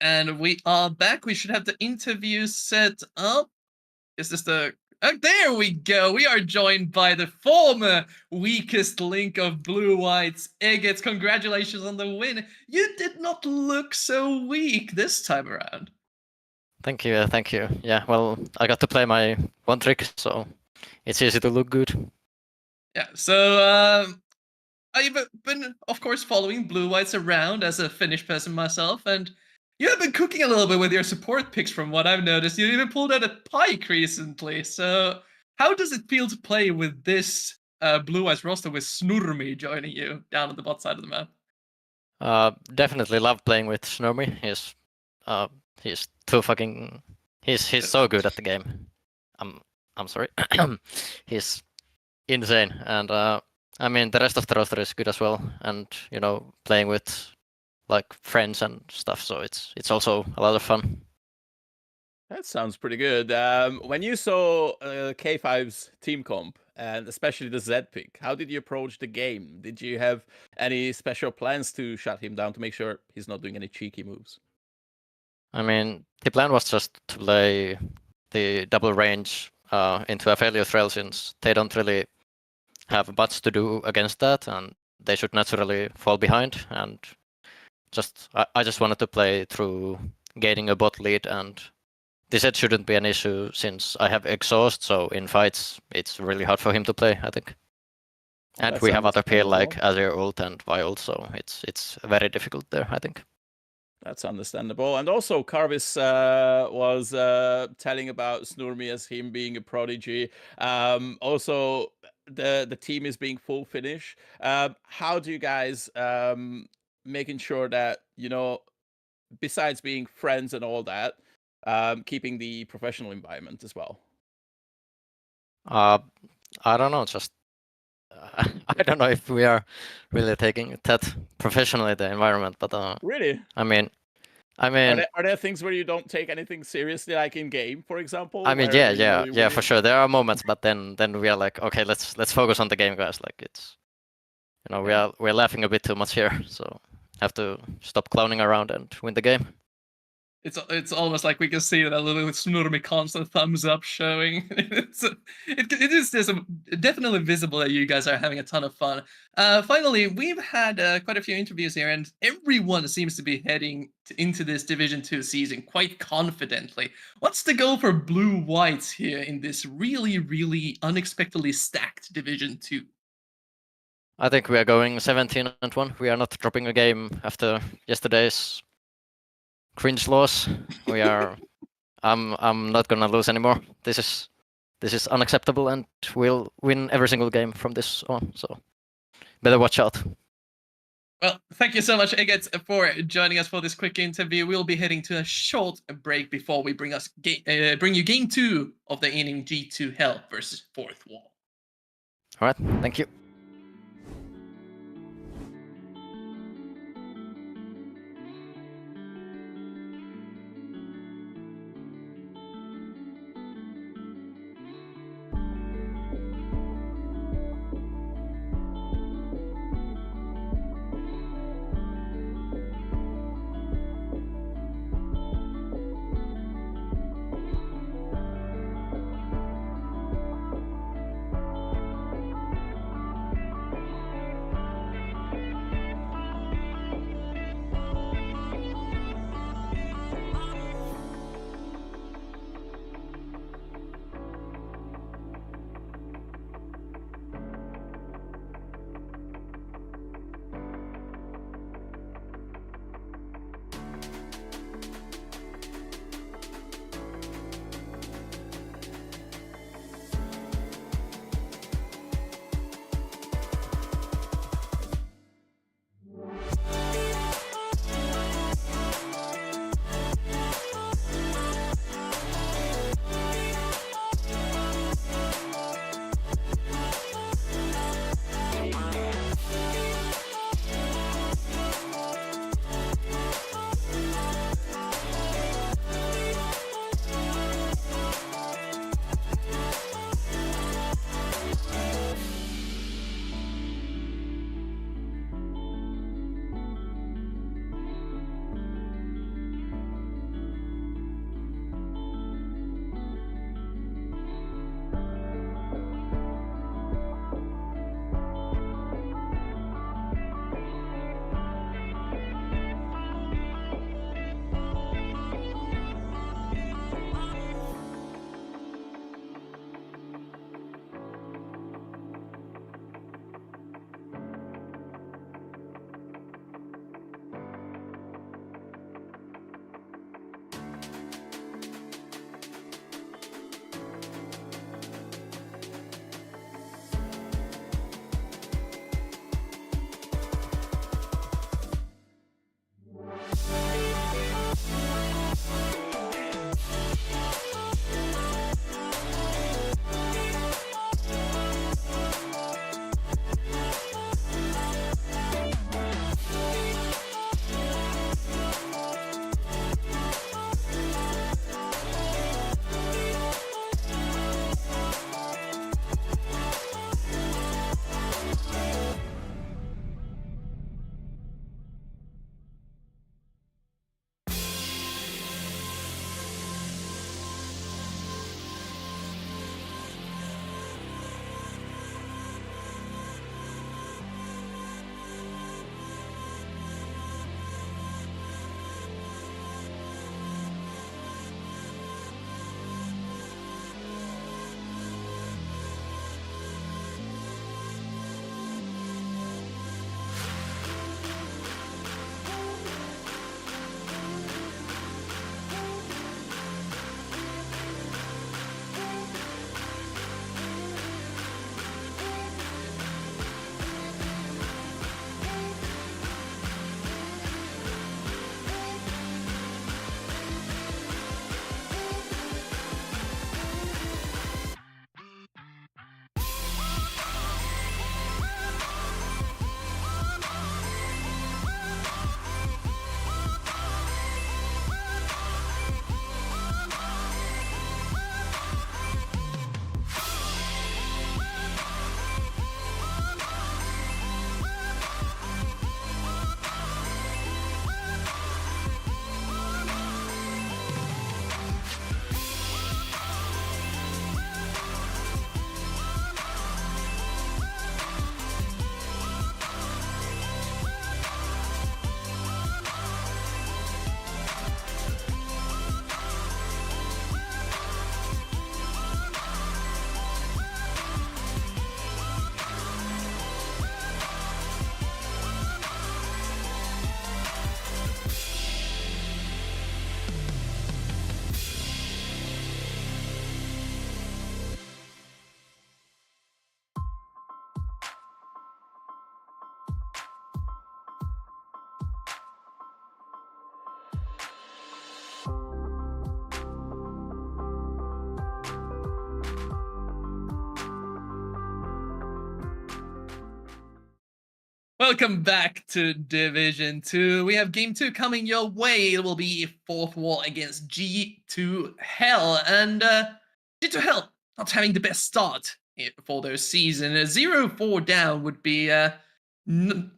And we are back. We should have the interview set up. Is this the... there we go. We are joined by the former weakest link of Blue Whites, Eggets. Congratulations on the win. You did not look so weak this time around. Thank you, thank you. Yeah, well, I got to play my one trick, so it's easy to look good. Yeah, so I've been, of course, following Blue Whites around as a Finnish person myself, and you have been cooking a little bit with your support picks from what I've noticed. You even pulled out a Pike recently, so how does it feel to play with this Blue Whites roster with Snurmi joining you down on the bot side of the map? Definitely love playing with Snormy. He's too fucking... He's so good at the game. I'm sorry. He's insane, and I mean the rest of the roster is good as well, and you know, playing with like friends and stuff, so it's also a lot of fun. That sounds pretty good. When you saw K5's team comp, and especially the Z pick, how did you approach the game? Did you have any special plans to shut him down to make sure he's not doing any cheeky moves? I mean, the plan was just to play the double range into a failure trail, since they don't really have much to do against that, and they should naturally fall behind. And I just wanted to play through gaining a bot lead, and the set shouldn't be an issue since I have exhaust, so in fights it's really hard for him to play, I think. And That's we have other peer like understandable. Azir ult and Vi ult, so it's very difficult there, I think. That's understandable. And also, Carvis was telling about Snurmi as him being a prodigy. Also, the team is being full Finnish. How do you guys making sure that, you know, besides being friends and all that, keeping the professional environment as well? I don't know, just I don't know if we are really taking that professionally, the environment, but Really? I mean, Are there things where you don't take anything seriously, like in game, for example? I mean, where, you know, yeah, for sure. There are moments, but then we are like, okay, let's focus on the game, guys. Like it's, you know, we're laughing a bit too much here, so have to stop clowning around and win the game. It's almost like we can see that little Snurmi constant thumbs up showing. It is definitely visible that you guys are having a ton of fun. Finally, we've had quite a few interviews here, and everyone seems to be heading into this Division 2 season quite confidently. What's the goal for Blue Whites here in this really, really unexpectedly stacked Division 2? I think we are going 17-1. We are not dropping a game after yesterday's cringe loss. We are. I'm not gonna lose anymore. This is unacceptable, and we'll win every single game from this on. So better watch out. Well, thank you so much, Eggets, for joining us for this quick interview. We'll be heading to a short break before we bring you Game 2 of the inning G2 Hell versus Fourth Wall. All right, thank you. Welcome back to Division 2. We have Game 2 coming your way. It will be fourth wall against G2 Hell. And G2 Hell not having the best start for their season. A 0-4 down would be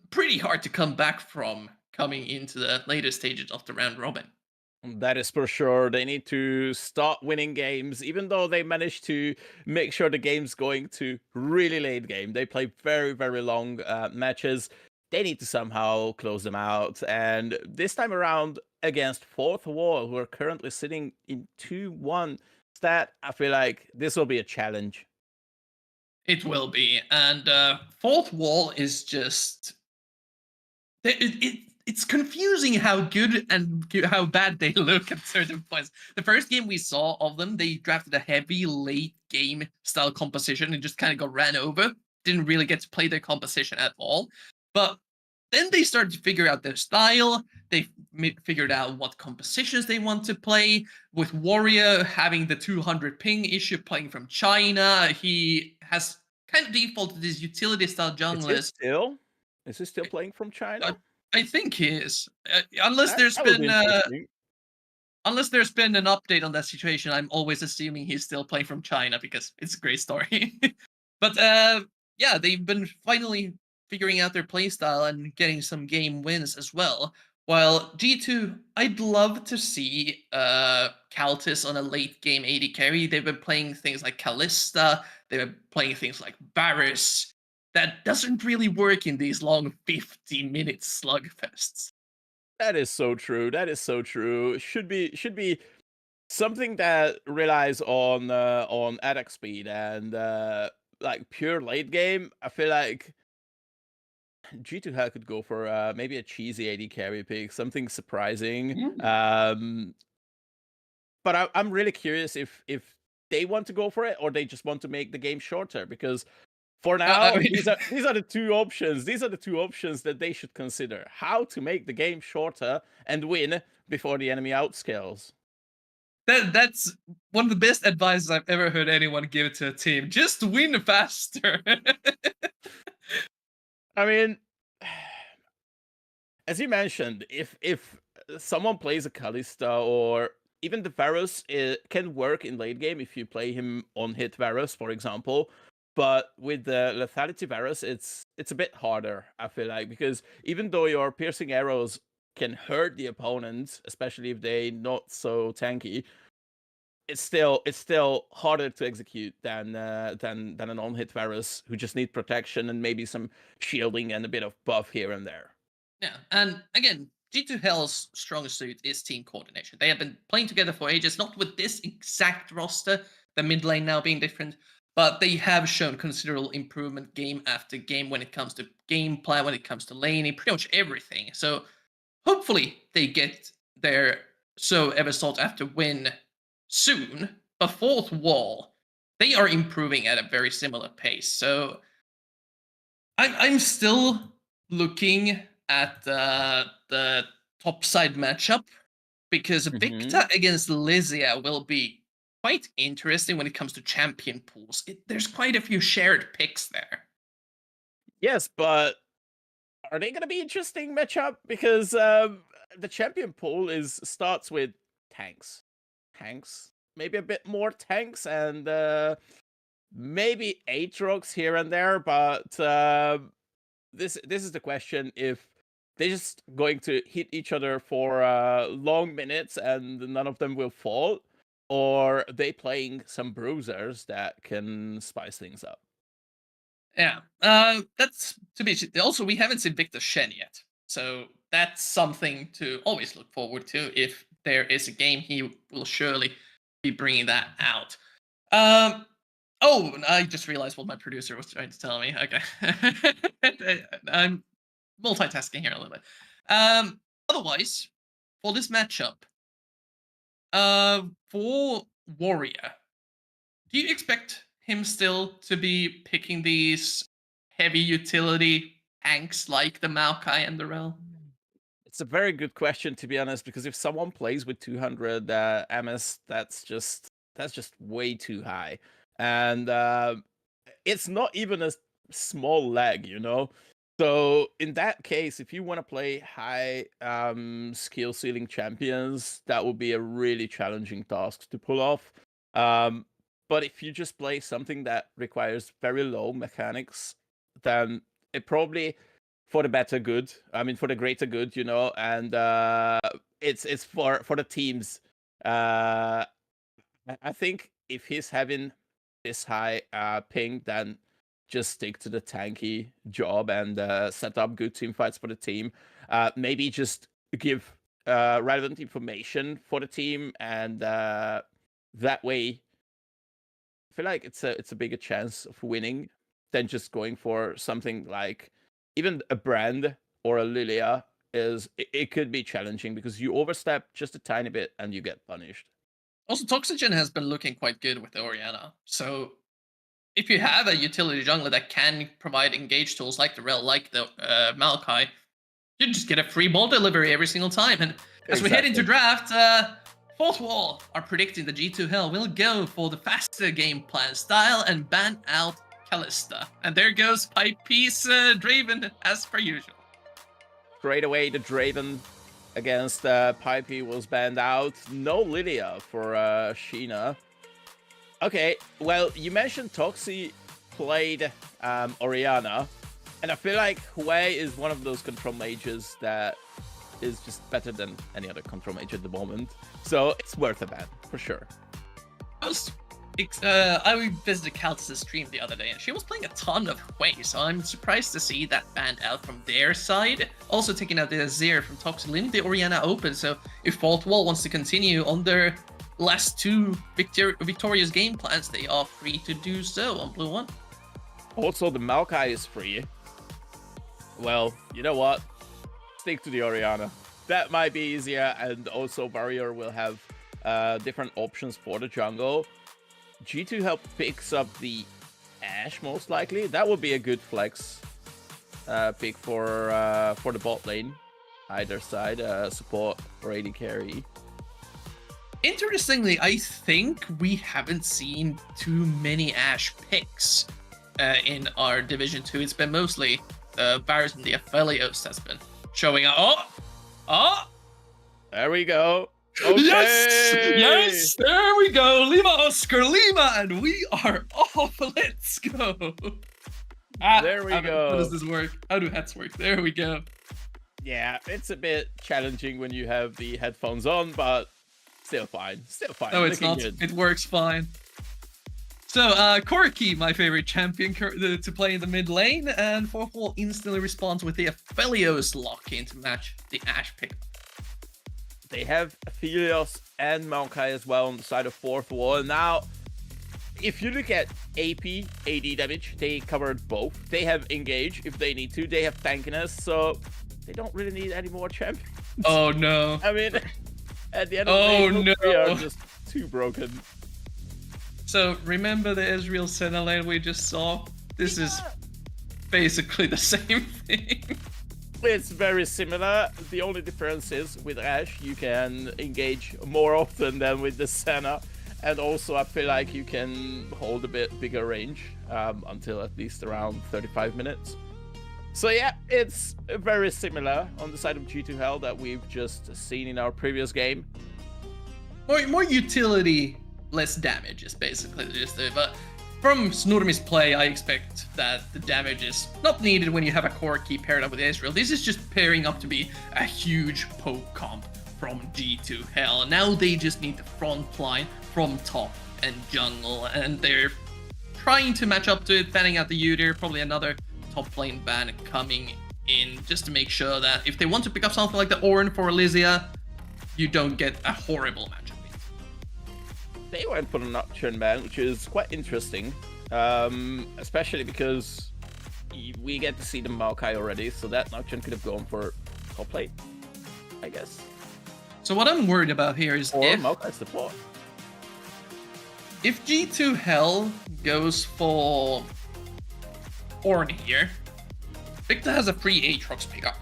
pretty hard to come back from coming into the later stages of the round robin. That is for sure. They need to start winning games, even though they managed to make sure the game's going to really late game. They play very, very long matches. They need to somehow close them out. And this time around, against Fourth Wall, who are currently sitting in 2-1 stat, I feel like this will be a challenge. It will be. And Fourth Wall is just... It's confusing how good and how bad they look at certain points. The first game we saw of them, they drafted a heavy late game style composition and just kind of got ran over. Didn't really get to play their composition at all. But then they started to figure out their style. They figured out what compositions they want to play. With Warrior having the 200 ping issue, playing from China, he has kind of defaulted his utility style junglers. Is he still playing from China? I think he is, unless there's been an update on that situation. I'm always assuming he's still playing from China because it's a great story. But yeah, they've been finally figuring out their playstyle and getting some game wins as well. While G2, I'd love to see Kaltis on a late game AD carry. They've been playing things like Kalista. They've been playing things like Varus. That doesn't really work in these long 50-minute slugfests. That is so true. That is so true. Should be something that relies on attack speed and like pure late game. I feel like G2 Hell could go for maybe a cheesy AD carry pick, something surprising. But I'm really curious if they want to go for it or they just want to make the game shorter, because for now, these are the two options. These are the two options that they should consider. How to make the game shorter and win before the enemy outscales. That's one of the best advices I've ever heard anyone give to a team. Just win faster. I mean, as you mentioned, if someone plays a Kalista or even the Varus, it can work in late game if you play him on hit Varus, for example. But with the lethality Varus, it's a bit harder, I feel like, because even though your piercing arrows can hurt the opponent, especially if they're not so tanky, it's still harder to execute than an on-hit Varus who just need protection and maybe some shielding and a bit of buff here and there. Yeah, and again, G2 Hell's strongest suit is team coordination. They have been playing together for ages, not with this exact roster, the mid lane now being different, but they have shown considerable improvement game after game when it comes to game plan, when it comes to laning, pretty much everything. So hopefully they get their so ever sought after win soon. But Fourth Wall, they are improving at a very similar pace. So I'm still looking at the top side matchup because Victa against Lysia will be quite interesting when it comes to champion pools. There's quite a few shared picks there. Yes, but are they going to be interesting matchup? Because the champion pool starts with tanks, maybe a bit more tanks, and maybe Aatrox here and there. But this is the question: if they're just going to hit each other for long minutes and none of them will fall, or are they playing some bruisers that can spice things up? Yeah, that's to be. Also, we haven't seen Victor Shen yet, so that's something to always look forward to. If there is a game, he will surely be bringing that out. Oh, I just realized what my producer was trying to tell me. Okay, I'm multitasking here a little bit. Otherwise, for this matchup, for Warrior, do you expect him still to be picking these heavy utility tanks like the Maokai and the Rel? It's a very good question, to be honest, because if someone plays with 200 MS, that's just way too high, and it's not even a small lag, you know. So in that case, if you want to play high skill ceiling champions, that would be a really challenging task to pull off. But if you just play something that requires very low mechanics, then it probably for the better good. I mean, for the greater good, you know, and it's for the teams. I think if he's having this high ping, then just stick to the tanky job and set up good team fights for the team. Maybe just give relevant information for the team, and that way, I feel like it's a bigger chance of winning than just going for something like even a Brand or a Lilia. It could be challenging because you overstep just a tiny bit and you get punished. Also, Toxygen has been looking quite good with the Orianna. So if you have a utility jungler that can provide engage tools like the Rel, like the Maokai, you just get a free ball delivery every single time. And as we head into draft, Fourth Wall are predicting the G2 Hell will go for the faster game plan style and ban out Kalista. And there goes Pipe Piece Draven as per usual. Straight away, the Draven against Pipey was banned out. No Lilia for Sheena. Okay, well, you mentioned Toxi played Orianna, and I feel like Hwei is one of those control mages that is just better than any other control mage at the moment. So it's worth a ban, for sure. I visited Kaltis' stream the other day, and she was playing a ton of Hwei, so I'm surprised to see that banned out from their side. Also taking out the Azir from Toxic, leaving the Orianna open, so if Fourth Wall wants to continue on their last two victorious game plans, they are free to do so on Blue 1. Also, the Maokai is free. Well, you know what? Stick to the Orianna. That might be easier, and also Warrior will have different options for the jungle. G2 Help picks up the Ashe, most likely. That would be a good flex pick for the bot lane. Either side, support or AD carry. Interestingly, I think we haven't seen too many Ashe picks in our Division 2. It's been mostly Varus and the Aphelios that's been showing up. Oh! There we go. Okay. Yes, there we go. Lima Oscar Lima, and we are off. Let's go. There we go. How does this work? How do hats work? There we go. Yeah, it's a bit challenging when you have the headphones on, but still fine. Still fine. No, it's not. Good. It works fine. So, Corki, my favorite champion to play in the mid lane, and Fourth Wall instantly responds with the Aphelios lock-in to match the Ashe pick. They have Aphelios and Maokai as well on the side of Fourth Wall. Now, if you look at AP, AD damage, they covered both. They have Engage if they need to. They have Tankiness, so they don't really need any more champions. Oh, no. I mean, at the end of the day, they are just too broken. So, remember the Ezreal Senna lane we just saw? This is basically the same thing. It's very similar. The only difference is with Ashe, you can engage more often than with the Senna. And also, I feel like you can hold a bit bigger range until at least around 35 minutes. So yeah, it's very similar on the side of G2 Hell that we've just seen in our previous game. More utility, less damage is basically the gist of it. But from Snormi's play, I expect that the damage is not needed when you have a core key paired up with Ezreal. This is just pairing up to be a huge poke comp from G2 Hell. Now they just need the front line from top and jungle, and they're trying to match up to it, fanning out the Udyr, probably another top lane ban coming in, just to make sure that if they want to pick up something like the Ornn for Elysia, you don't get a horrible matchup. They went for the Nocturne ban, which is quite interesting, especially because we get to see the Maokai already, so that Nocturne could have gone for top lane, I guess. So what I'm worried about here is or Maokai support. If G2 Hell goes for Ornn here, Victor has a free Aatrox pickup.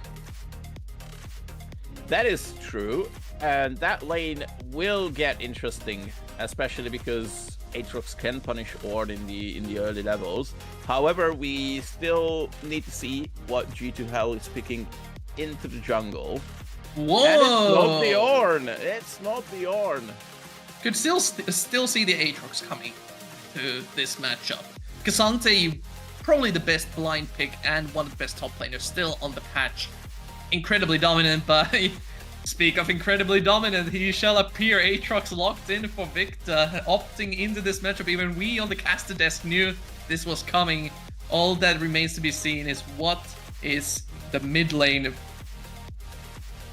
That is true, and that lane will get interesting, especially because Aatrox can punish Ord in the early levels. However, we still need to see what G2 Hell is picking into the jungle. Whoa! And it's not the Ornn. It's not the Ornn. Could still see the Aatrox coming to this matchup. K'Sante, probably the best blind pick and one of the best top laners still on the patch. Incredibly dominant, but speak of incredibly dominant, he shall appear. Aatrox locked in for Victor, opting into this matchup. Even we on the caster desk knew this was coming. All that remains to be seen is what is the mid lane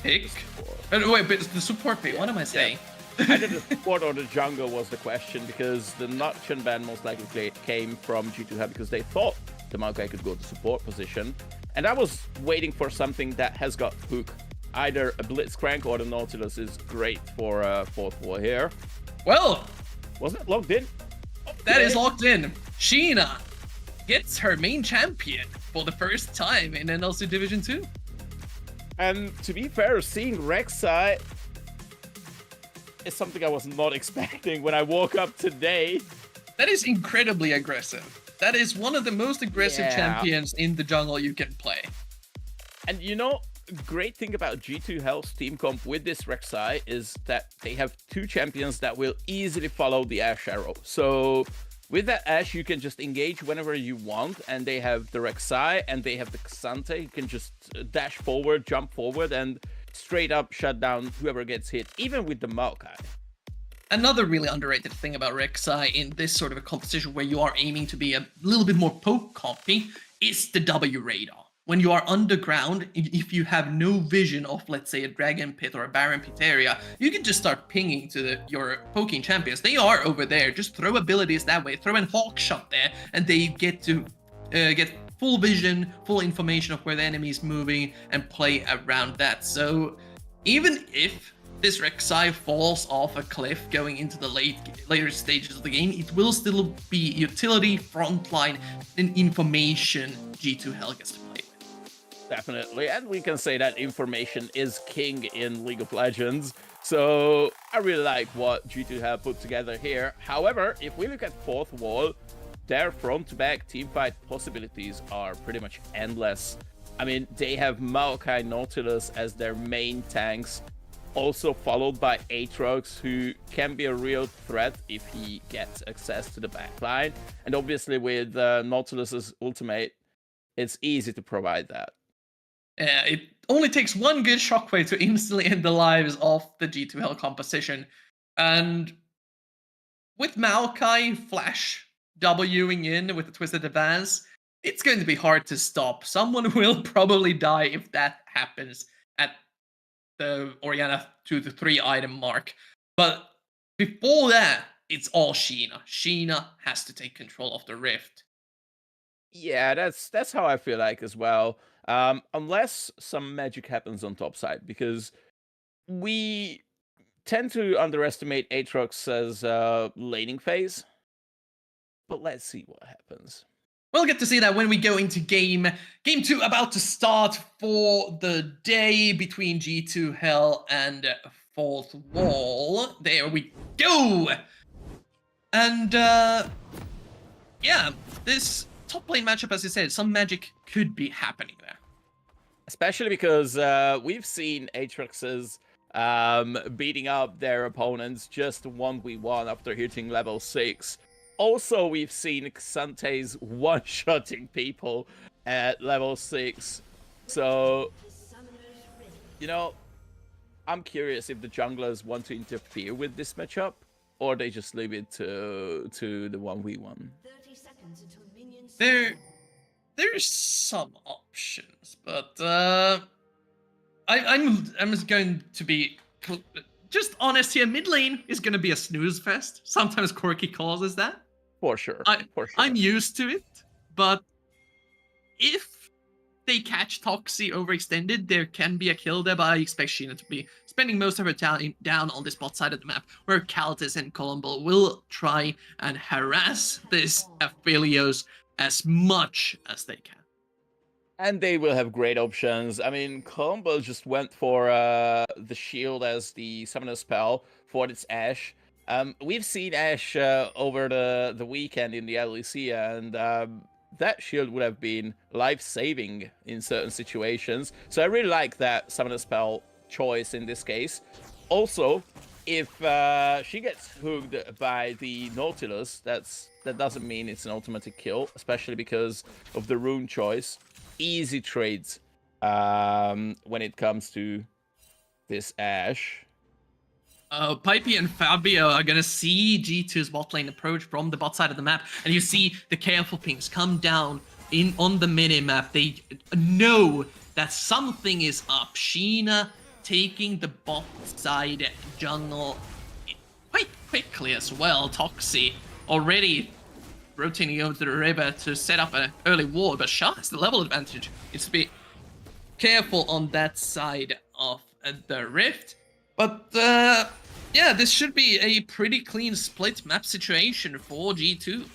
pick. Wait, but the support pick, what am I saying? Either the support or the jungle was the question, because the Nocturne ban most likely came from G2 Hell because they thought the Maokai could go to support position. And I was waiting for something that has got hook. Either a Blitzcrank or the Nautilus is great for 4th war here. Well, was it locked in? That is locked in. Sheena gets her main champion for the first time in NLC Division 2. And to be fair, seeing Rek'Sai is something I was not expecting when I woke up today. That is incredibly aggressive. That is one of the most aggressive champions in the jungle you can play. And you know, great thing about G2 Hell's team comp with this Rek'Sai is that they have 2 champions that will easily follow the Ashe arrow. So with that Ashe, you can just engage whenever you want, and they have the Rek'Sai and they have the K'Sante. You can just dash forward, jump forward, and straight up shut down whoever gets hit, even with the Maokai. Another really underrated thing about Rek'Sai in this sort of a competition where you are aiming to be a little bit more poke compy is the W radar. When you are underground, if you have no vision of, let's say, a Dragon Pit or a Baron Pit area, you can just start pinging to your poking champions. They are over there. Just throw abilities that way. Throw in Hawk Shot there, and they get to get full vision, full information of where the enemy is moving, and play around that. So even if this Rek'Sai falls off a cliff going into the later stages of the game, it will still be utility, frontline, and information G2 Hell gets to play with. Definitely, and we can say that information is king in League of Legends. So I really like what G2 Hell put together here. However, if we look at 4th wall, their front-to-back teamfight possibilities are pretty much endless. I mean, they have Maokai Nautilus as their main tanks, also followed by Aatrox, who can be a real threat if he gets access to the backline. And obviously with Nautilus's ultimate, it's easy to provide that. It only takes one good shockwave to instantly end the lives of the G2 Hell composition. And with Maokai Flash Wing in with the Twisted Advance, it's going to be hard to stop. Someone will probably die if that happens at the Orianna 2 to 3 item mark. But before that, it's all Sheena. Sheena has to take control of the Rift. Yeah, that's how I feel like as well. Unless some magic happens on top side, because we tend to underestimate Aatrox's laning phase. But let's see what happens. We'll get to see that when we go into game 2, about to start for the day between G2 Hell and 4th wall. There we go! And, yeah, this top lane matchup, as you said, some magic could be happening there. Especially because we've seen Aatrox's beating up their opponents just 1v1 after hitting level 6. Also, we've seen K'Sante's one-shotting people at level 6. So, you know, I'm curious if the junglers want to interfere with this matchup, or they just leave it to the 1v1. There's some options, but I'm just going to be just honest here. Mid lane is going to be a snooze fest. Sometimes Quirky causes that. For sure. I'm used to it, but if they catch Toxi overextended, there can be a kill there, but I expect Sheena to be spending most of her time down on this bot side of the map, where Kaltis and Columbo will try and harass this Aphelios as much as they can. And they will have great options. I mean, Columbo just went for the shield as the summoner spell for its Ashe. We've seen Ashe over the weekend in the LEC, and that shield would have been life-saving in certain situations. So I really like that Summoner Spell choice in this case. Also, if she gets hooked by the Nautilus, that doesn't mean it's an automatic kill, especially because of the rune choice. Easy trades when it comes to this Ashe. Pipey and Fabio are gonna see G2's bot lane approach from the bot side of the map, and you see the careful pings come down on the mini map. They know that something is up. Sheena taking the bot side jungle quite quickly as well. Toxi already rotating over to the river to set up an early ward, but Shah has the level advantage. It's to be careful on that side of the rift. But yeah, this should be a pretty clean split map situation for G2.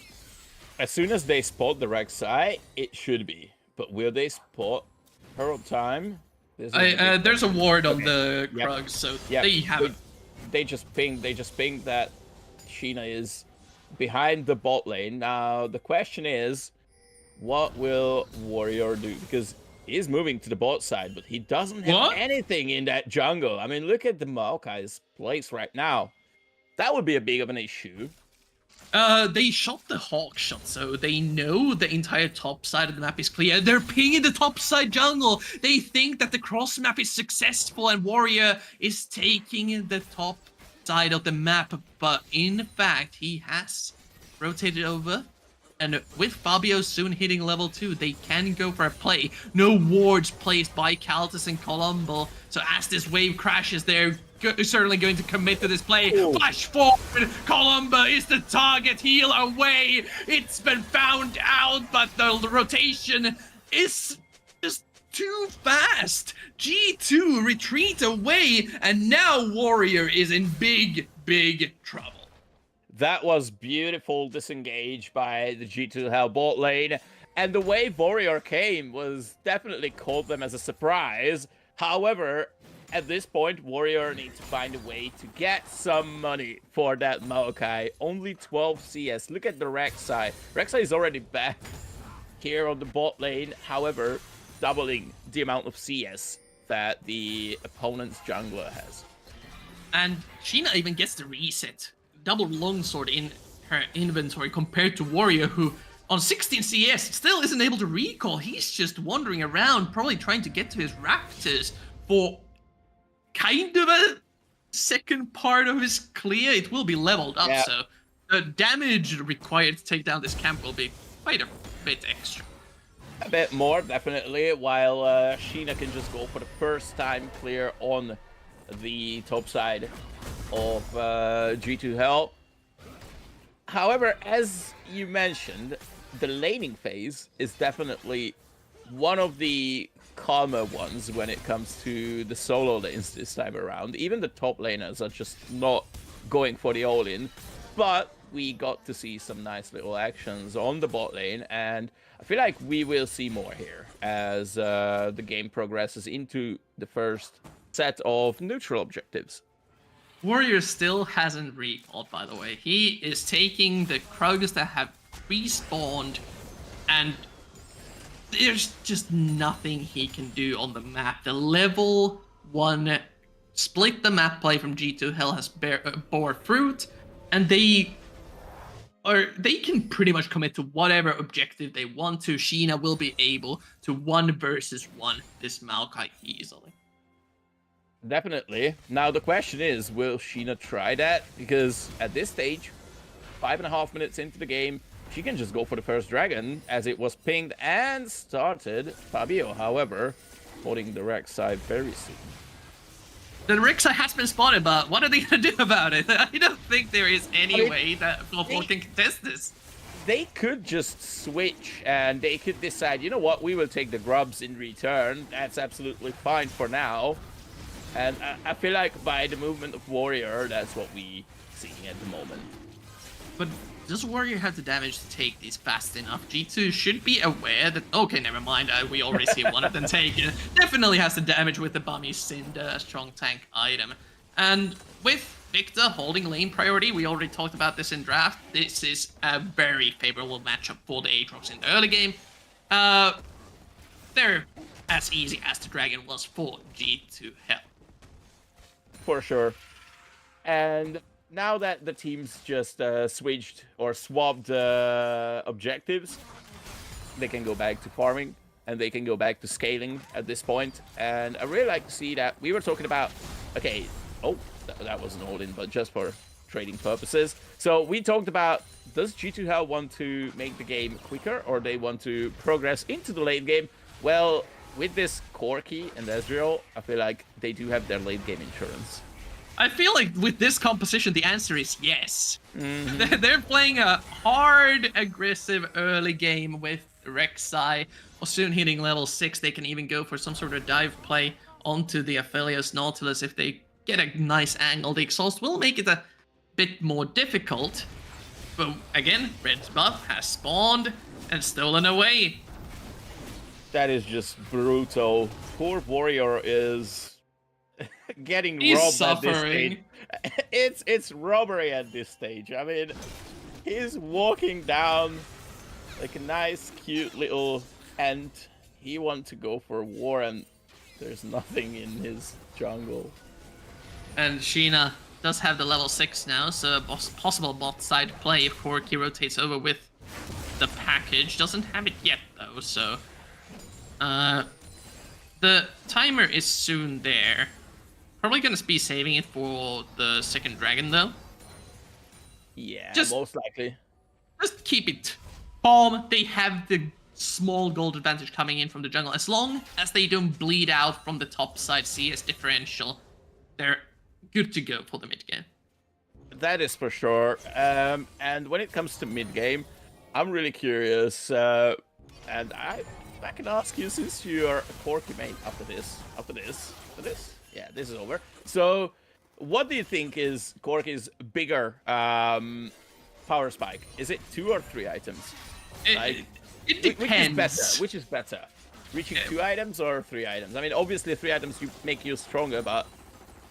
As soon as they spot the Rek'Sai, it should be. But will they spot her on time? There's a ward on the Krug, so they have it. They just pinged that Sheena is behind the bot lane. Now the question is, what will Warrior do? Because he's moving to the bot side, but he doesn't have anything in that jungle. I mean, look at the Maokai's place right now. That would be a big of an issue. They shot the Hawk shot, so they know the entire top side of the map is clear. They're pinging the top side jungle. They think that the cross map is successful and Warrior is taking the top side of the map, but in fact, he has rotated over. And with Fabio soon hitting level 2, they can go for a play. No wards placed by Caltus and Colombo. So as this wave crashes, they're certainly going to commit to this play. Flash forward, Colombo is the target, heal away. It's been found out, but the rotation is just too fast. G2 retreat away, and now Warrior is in big trouble. That was beautiful disengage by the G2 Hell bot lane, and the way Warrior came was definitely caught them as a surprise. However, at this point, Warrior needs to find a way to get some money for that Maokai. Only 12 CS. Look at the Rek'Sai. Rek'Sai is already back here on the bot lane, however, doubling the amount of CS that the opponent's jungler has. And Sheena even gets the reset. Double longsword in her inventory compared to Warrior, who on 16 CS still isn't able to recall. He's just wandering around, probably trying to get to his Raptors for kind of a second part of his clear. It will be leveled up, so the damage required to take down this camp will be quite a bit extra. A bit more, definitely, while Sheena can just go for the first time clear on the top side of G2 Hell. However, as you mentioned, the laning phase is definitely one of the calmer ones when it comes to the solo lanes this time around. Even the top laners are just not going for the all-in, but we got to see some nice little actions on the bot lane, and I feel like we will see more here as the game progresses into the first set of neutral objectives. Warrior still hasn't recalled, by the way. He is taking the Krugs that have respawned, and there's just nothing he can do on the map. The level 1 split the map play from G2 Hell has bore fruit, and they can pretty much commit to whatever objective they want to. Sheena will be able to 1 versus 1 this Maokai easily. Definitely. Now the question is, will Sheena try that? Because at this stage, 5.5 minutes into the game, she can just go for the first dragon, as it was pinged and started. Fabio, however, holding the Rek'Sai very soon. The Rek'Sai has been spotted, but what are they going to do about it? I don't think there is any way that Buffalo can contest this. They could just switch, and they could decide, you know what, we will take the grubs in return. That's absolutely fine for now. And I feel like by the movement of Warrior, that's what we see at the moment. But does Warrior have the damage to take these fast enough? G2 should be aware that... Okay, never mind. We already see one of them take it. Definitely has the damage with the Bummy Cinder, a strong tank item. And with Victor holding lane priority. We already talked about this in draft. This is a very favorable matchup for the Aatrox in the early game. They're as easy as the Dragon was for G2 Hell. For sure. And now that the teams just switched or swapped objectives, they can go back to farming and they can go back to scaling at this point. And I really like to see that we were talking about, okay, that wasn't all in, but just for trading purposes. So we talked about, does G2 Hell want to make the game quicker or they want to progress into the late game? Well, with this Corki and Ezreal, I feel like they do have their late game insurance. I feel like with this composition, the answer is yes. They're playing a hard, aggressive early game with Rek'Sai. Or soon hitting level 6, they can even go for some sort of dive play onto the Aphelios Nautilus if they get a nice angle. The exhaust will make it a bit more difficult. But again, Red's buff has spawned and stolen away. That is just brutal. Poor Warrior is getting robbed suffering. at this stage. It's robbery at this stage. I mean, he's walking down like a nice, cute little ant. He wants to go for war, and there's nothing in his jungle. And Sheena does have the level 6 now, so a possible bot side play if Corki rotates over with the package. Doesn't have it yet, though, so... the timer is soon there. Probably gonna be saving it for the second dragon, though. Yeah, Just- most likely. Just keep it calm. They have the small gold advantage coming in from the jungle. As long as they don't bleed out from the top side CS differential, they're good to go for the mid game. That is for sure. And when it comes to mid game, I'm really curious. And I can ask you, since you are a Corki main after this. Yeah, this is over. So, what do you think is Corki's bigger power spike? Is it 2 or 3 items? It depends. Which is better? Reaching 2 items or 3 items? I mean, obviously 3 items make you stronger, but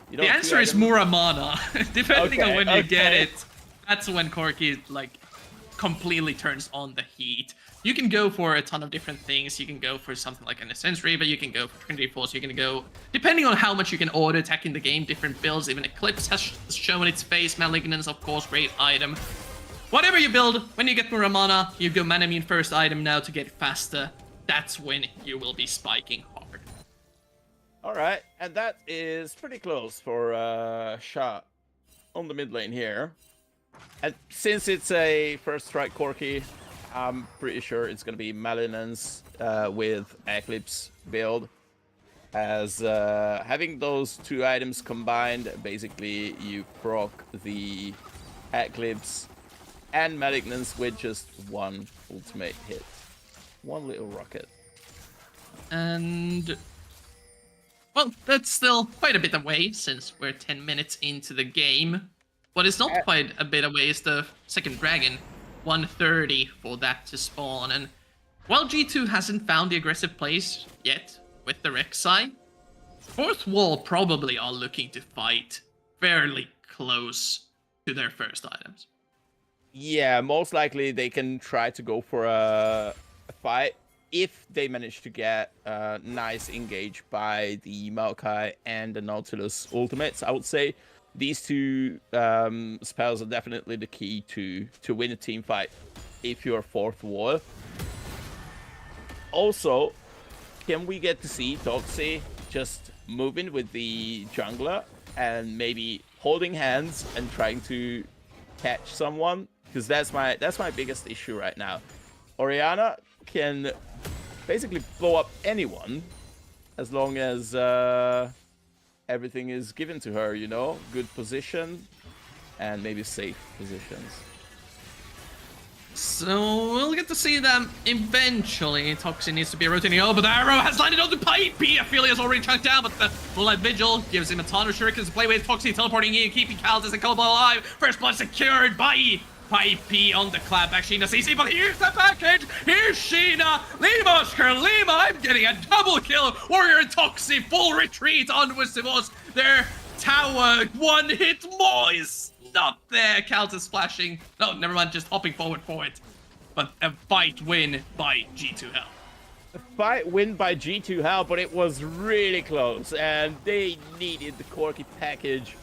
you know, the answer is Muramana. Depending on when you get it, that's when Corki like completely turns on the heat. You can go for a ton of different things. You can go for something like an Essence Reaver, you can go for Trinity Force, you can go, depending on how much you can auto attack in the game, different builds. Even Eclipse has shown its face. Malignance, of course, great item. Whatever you build, when you get Muramana, you go Manamune first item now to get faster. That's when you will be spiking hard. Alright, and that is pretty close for Sha on the mid lane here. And since it's a first strike Corki, I'm pretty sure it's going to be Malignance with Eclipse build. As having those 2 items combined, basically you proc the Eclipse and Malignance with just 1 ultimate hit. 1 little rocket. And... well, that's still quite a bit away, since we're 10 minutes into the game. What is not quite a bit away is the second dragon. 130 for that to spawn, and while G2 hasn't found the aggressive plays yet with the Rek'Sai, Fourth Wall probably are looking to fight fairly close to their first items. Yeah, most likely they can try to go for a fight if they manage to get nice engage by the Maokai and the Nautilus ultimates. I would say these 2 spells are definitely the key to win a team fight if you're Fourth Wall. Also, can we get to see Toxi just moving with the jungler and maybe holding hands and trying to catch someone? Because that's my biggest issue right now. Orianna can basically blow up anyone as long as everything is given to her, you know? Good position and maybe safe positions. So we'll get to see them eventually. Toxin needs to be rotating over, but the arrow has landed on the Pipe. Aphelia's already chunked down, but the Moonlight Vigil gives him a ton of shurikens to play with. Toxin teleporting in, keeping Kaldis and Cobalt alive. First blood secured by Pipey on the clapback. Sheena CC, but here's the package. Here's Sheena. Lima, Lima. I'm getting a double kill. Warrior and Toxi full retreat onwards to us. They're tower. One hit more is not there. Kaltis flashing. No, never mind, just hopping forward for it. But a fight win by G2 Hell. A fight win by G2 Hell, but it was really close, and they needed the Corki package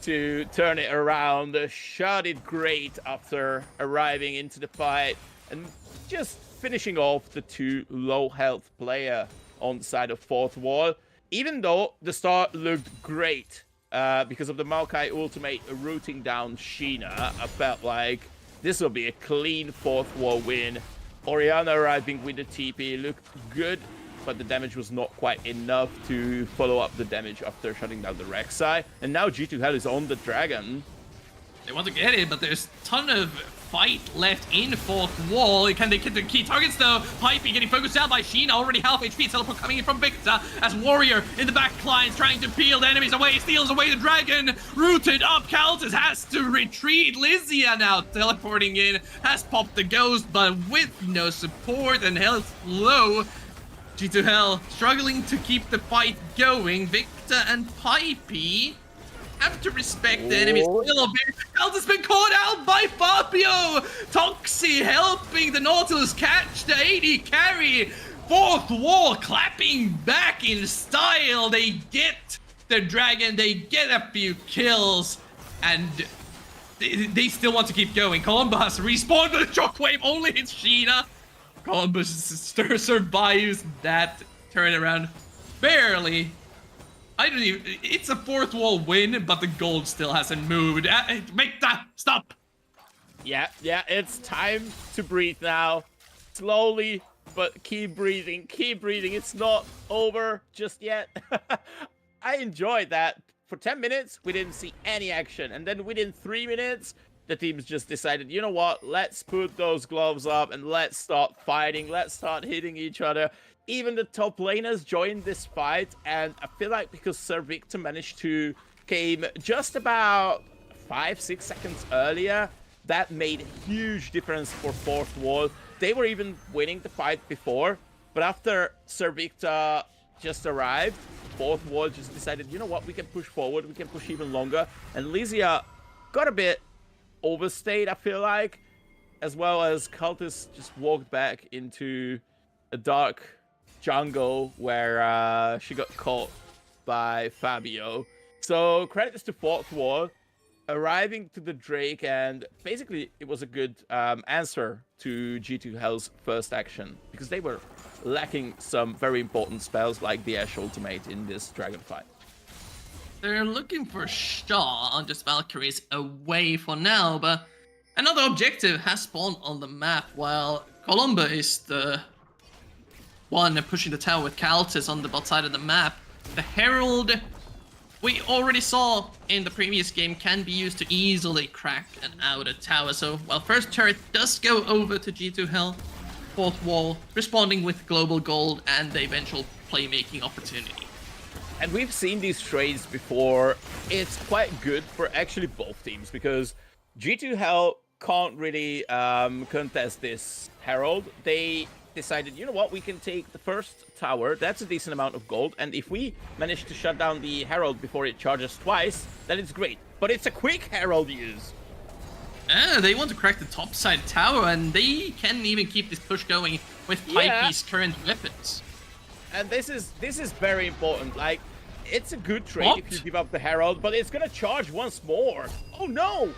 to turn it around. Shot it great after arriving into the fight, and just finishing off the two low health player on the side of fourth wall. Even though the start looked great because of the Maokai ultimate rooting down Sheena, I felt like this will be a clean fourth wall win. Orianna arriving with the TP looked good, but the damage was not quite enough to follow up the damage after shutting down the Rek'Sai. And now G2 Hell is on the Dragon. They want to get it, but there's a ton of fight left in fourth wall. Can they get the key targets though? Pipey getting focused down by Sheena, already half HP. Teleport coming in from Victor as Warrior in the back lines trying to peel the enemies away, steals away the Dragon. Rooted up, Kaltis has to retreat. Lysia now teleporting in, has popped the Ghost, but with no support and health low. G2 Hell struggling to keep the fight going. Victor and Pipey have to respect the enemies a little bit. Kaltis been caught out by Fabio. Toxi helping the Nautilus catch the AD carry. Fourth wall clapping back in style. They get the Dragon, they get a few kills, and they still want to keep going. Columbo has respawned, but the shockwave only hits Sheena. Columbus survives that turnaround barely. I don't even. It's a fourth wall win, but the gold still hasn't moved. Make that stop. Yeah, it's time to breathe now. Slowly, but keep breathing, keep breathing. It's not over just yet. I enjoyed that. For 10 minutes, we didn't see any action. And then within 3 minutes, the teams just decided, you know what? Let's put those gloves up and let's start fighting. Let's start hitting each other. Even the top laners joined this fight, and I feel like because Sir Victor managed to came just about 5-6 seconds earlier, that made a huge difference for fourth wall. They were even winning the fight before, but after Sir Victor just arrived, fourth wall just decided, you know what, we can push forward, we can push even longer, and Lysia got a bit overstayed, I feel like, as well as Cultist just walked back into a dark jungle where she got caught by Fabio. So credits to fourth wall arriving to the Drake, and basically it was a good answer to G2 Hell's first action, because they were lacking some very important spells like the Ash ultimate in this dragon fight. They're looking for Shaw on just Valkyries away for now, but another objective has spawned on the map while Colombo is the one pushing the tower with Kaltis on the bot side of the map. The Herald, we already saw in the previous game, can be used to easily crack an outer tower. So while first turret does go over to G2 Hell, fourth wall responding with global gold and the eventual playmaking opportunity. And we've seen these trades before. It's quite good for actually both teams, because G2 Hell can't really contest this Herald. They decided, you know what, we can take the first tower, that's a decent amount of gold, and if we manage to shut down the Herald before it charges twice, then it's great. But it's a quick Herald use. They want to crack the top side tower, and they can even keep this push going with Pipey's current weapons. And this is very important. Like, it's a good trade if you give up the Herald, but it's gonna charge once more. Oh no!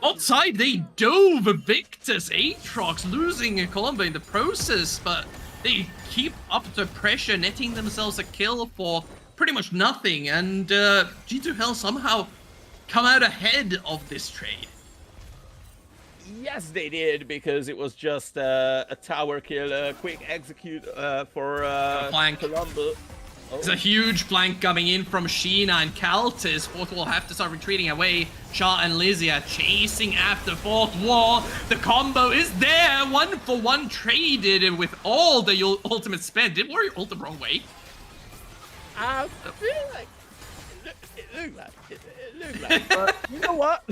Outside, they dove Victor's Aatrox, losing Colombo in the process, but they keep up the pressure, netting themselves a kill for pretty much nothing, and G2 Hell somehow come out ahead of this trade. Yes, they did, because it was just a tower kill, a quick execute for Colombo. There's a huge flank coming in from Sheena and Kaltis. Fourth wall have to start retreating away. Shah and Lysia chasing after fourth wall. The combo is there. 1-for-1 traded with all the ultimate spent. Did Warrior ult the wrong way? I feel like it looked like. But you know what?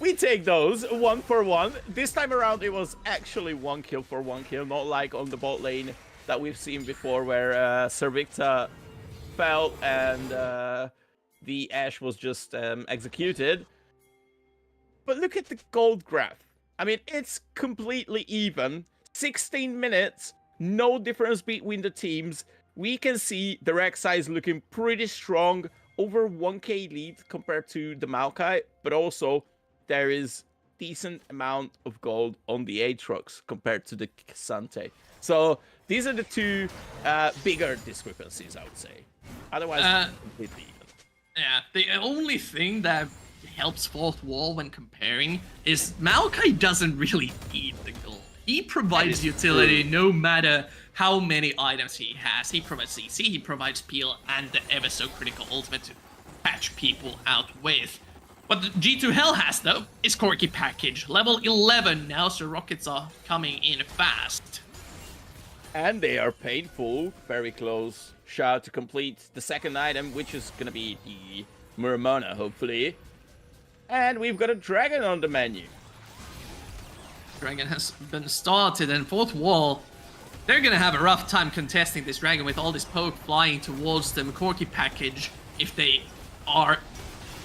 We take those 1-for-1. This time around, it was actually 1 kill for 1 kill, not like on the bot lane that we've seen before, where Sir Victor fell and the Ashe was just executed. But look at the gold graph. I mean, it's completely even. 16 minutes, no difference between the teams. We can see the Rek'Sai is looking pretty strong, over 1k lead compared to the Maokai, but also there is decent amount of gold on the Aatrox compared to the K'Sante. So these are the two bigger discrepancies, I would say. Otherwise, completely even. Yeah, the only thing that helps Fourth Wall when comparing is Maokai doesn't really need the gold. He provides utility no matter how many items he has. He provides CC, he provides peel, and the ever so critical ultimate to patch people out with. What the G2 Hell has, though, is Corki Package. Level 11 now, so rockets are coming in fast. And they are painful, very close. Shah to complete the second item, which is going to be the Muramona, hopefully. And we've got a dragon on the menu. Dragon has been started, and Fourth Wall, they're gonna have a rough time contesting this dragon with all this poke flying towards them. Corki Package, if they are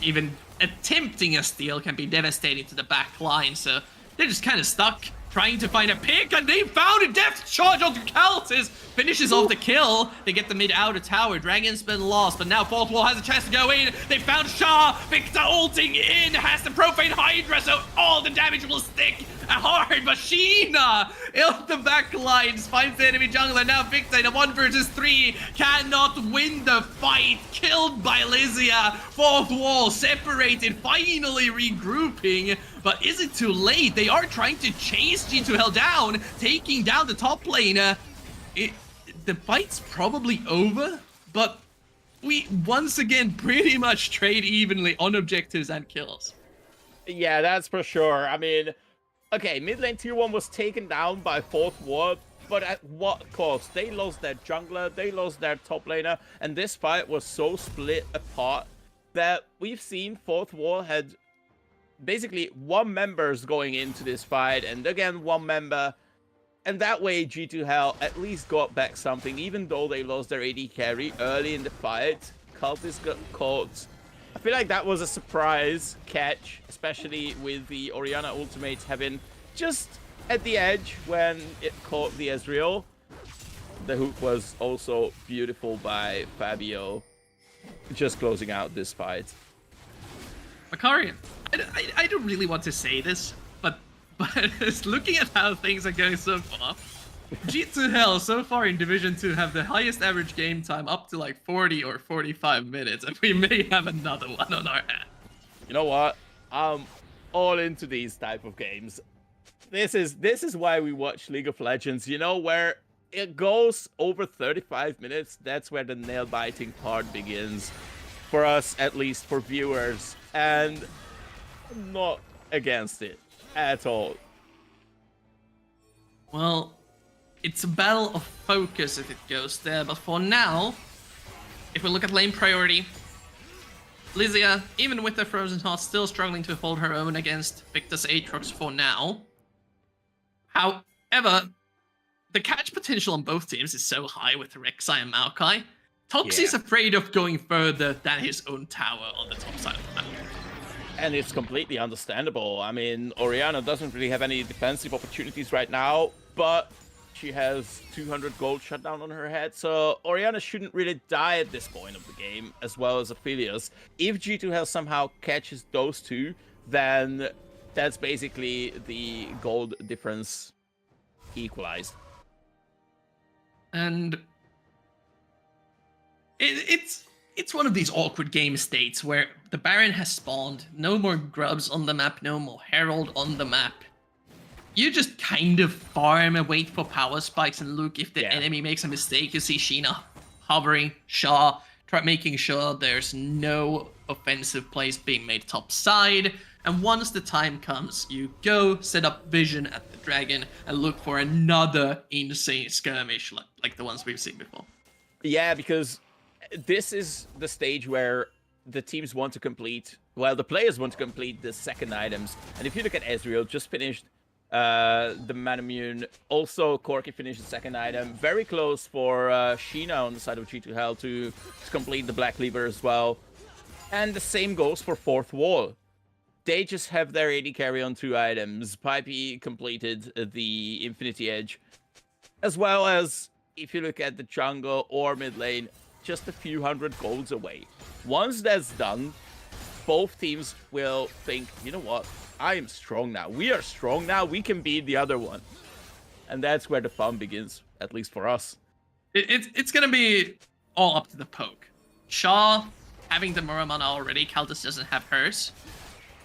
even attempting a steal, can be devastating to the back line, so they're just kind of stuck trying to find a pick, and they found a death charge onto Calcis, finishes off the kill. They get the mid-outer tower. Dragon's been lost, but now Fourth Wall has a chance to go in. They found Shah. Victor ulting in, has the Profane Hydra, so all the damage will stick hard. But Sheena in the back lines finds the enemy jungler. Now Victor in a 1 versus 3 cannot win the fight. Killed by Lysia. Fourth Wall separated, finally regrouping. But is it too late? They are trying to chase G2 Hell down, taking down the top laner. The fight's probably over, but we once again pretty much trade evenly on objectives and kills. Yeah, that's for sure. I mean, okay, mid lane tier 1 was taken down by Fourth Wall, but at what cost? They lost their jungler, they lost their top laner, and this fight was so split apart that we've seen Fourth Wall had basically 1 member's going into this fight, and again 1 member, and that way G2 Hell at least got back something, even though they lost their AD carry early in the fight. Cultist got caught. I feel like that was a surprise catch, especially with the Orianna ultimate having just at the edge when it caught the Ezreal. The hook was also beautiful by Fabio, just closing out this fight. Macarian, I don't really want to say this, but looking at how things are going so far, G2 Hell so far in Division 2 have the highest average game time, up to like 40 or 45 minutes, and we may have another one on our hands. You know what? I'm all into these type of games. This is why we watch League of Legends, you know, where it goes over 35 minutes. That's where the nail-biting part begins. For us, at least, for viewers. And I'm not against it at all. Well, it's a battle of focus if it goes there, but for now, if we look at lane priority, Lysia, even with the Frozen Heart, still struggling to hold her own against Victor's Aatrox for now. However, the catch potential on both teams is so high with Rek'Sai and Maokai. Toxi's afraid of going further than his own tower on the top side of the map. And it's completely understandable. I mean, Orianna doesn't really have any defensive opportunities right now, but she has 200 gold shutdown on her head, so Orianna shouldn't really die at this point of the game, as well as Aphelios. If G2 Hell somehow catches those two, then that's basically the gold difference equalized. And it's one of these awkward game states where the Baron has spawned, no more grubs on the map, no more Herald on the map. You just kind of farm and wait for power spikes, and look, if the enemy makes a mistake, you see Sheena hovering, Shaw, making sure there's no offensive plays being made top side. And once the time comes, you go set up vision at the dragon and look for another insane skirmish like the ones we've seen before. Yeah, because this is the stage where the teams want to complete, well, the players want to complete the second items. And if you look at Ezreal, just finished the Manamune. Also, Corki finished the second item. Very close for Sheena on the side of G2 Hell to complete the Black Cleaver as well. And the same goes for fourth wall. They just have their AD carry on 2 items. Pipey completed the Infinity Edge. As well as, if you look at the jungle or mid lane, just a few hundred golds away. Once that's done, both teams will think, you know what, I am strong now. We are strong now. We can beat the other one. And that's where the fun begins, at least for us. It's going to be all up to the poke. Shaw having the Muramana already, Kaltus doesn't have hers.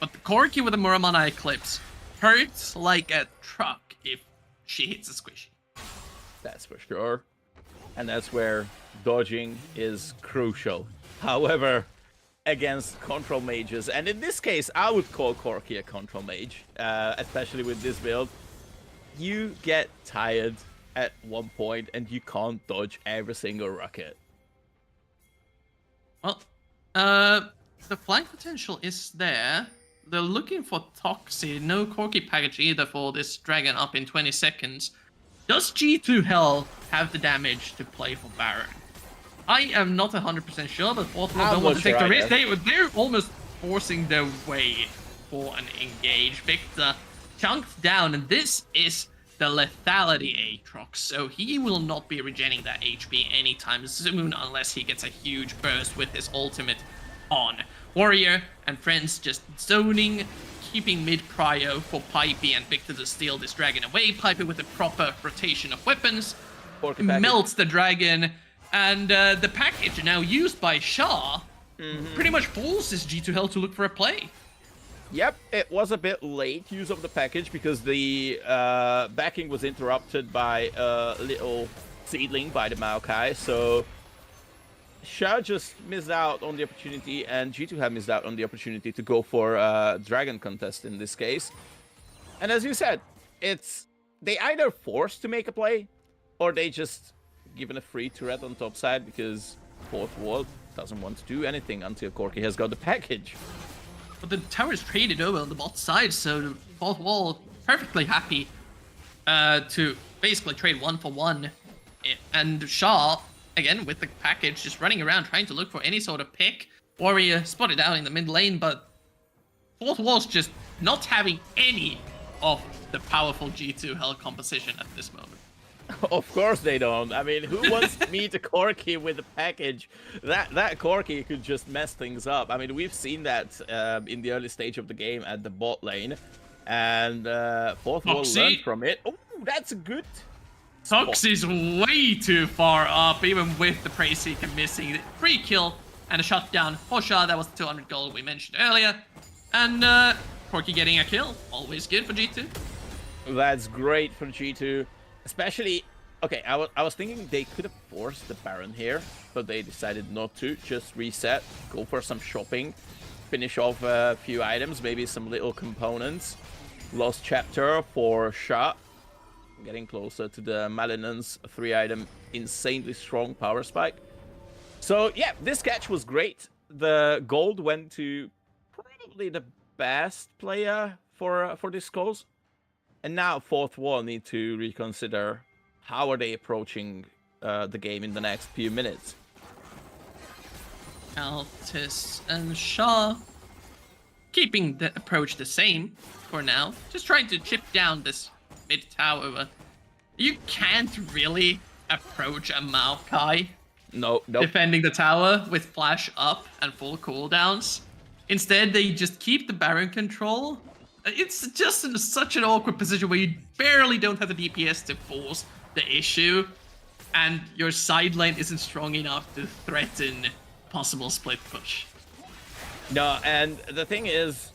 But the Corki with the Muramana Eclipse hurts like a truck if she hits a squishy. That's for sure. And that's where dodging is crucial. However, against control mages, and in this case, I would call Corki a control mage, especially with this build, you get tired at one point and you can't dodge every single rocket. Well, the flank potential is there. They're looking for Toxie. No Corki package either for this dragon up in 20 seconds. Does G2 Hell have the damage to play for Baron? I am not 100% sure, but Fourth Wall don't want to take the risk. They're almost forcing their way for an engage. Victor chunked down, and this is the lethality Aatrox, so he will not be regenerating that HP anytime soon unless he gets a huge burst with his ultimate on. Warrior and friends just zoning, keeping mid prio for Pipey and Victor to steal this dragon away. Pipey with a proper rotation of weapons melts the dragon, and the package now used by Shah pretty much forces G2 Hell to look for a play. Yep, it was a bit late use of the package because the backing was interrupted by a little seedling by the Maokai, so Shah just missed out on the opportunity, and G2 have missed out on the opportunity to go for a dragon contest in this case. And as you said, it's they either forced to make a play, or they just given a free turret on top side because Fourth Wall doesn't want to do anything until Corki has got the package. But the tower is traded over on the bot side, so Fourth Wall perfectly happy to basically trade 1 for 1. And Shaw, again, with the package, just running around trying to look for any sort of pick. Warrior spotted out in the mid lane, but Fourth Wall's just not having any of the powerful G2 Hell composition at this moment. Of course they don't. I mean, who wants to meet a Corki with a package? That Corki could just mess things up. I mean, we've seen that in the early stage of the game at the bot lane, and Fourth Wall learned from it. Oh, that's a good Tox is way too far up, even with the Prey Seeker missing. Free kill and a shutdown for Shah. That was the 200 gold we mentioned earlier. And Corki getting a kill. Always good for G2. That's great for G2. Especially, okay, I was thinking they could have forced the Baron here, but they decided not to. Just reset, go for some shopping, finish off a few items, maybe some little components. Lost chapter for Shah. Getting closer to the Malinans 3-item, insanely strong power spike. So yeah, this catch was great. The gold went to probably the best player for this cause. And now Fourth Wall need to reconsider how are they approaching the game in the next few minutes. Altis and Shaw keeping the approach the same for now. Just trying to chip down this mid tower. You can't really approach a Maokai Nope. defending the tower with flash up and full cooldowns. Instead, they just keep the Baron control. It's just in such an awkward position where you barely don't have the DPS to force the issue, and your side lane isn't strong enough to threaten possible split push. No, and the thing is,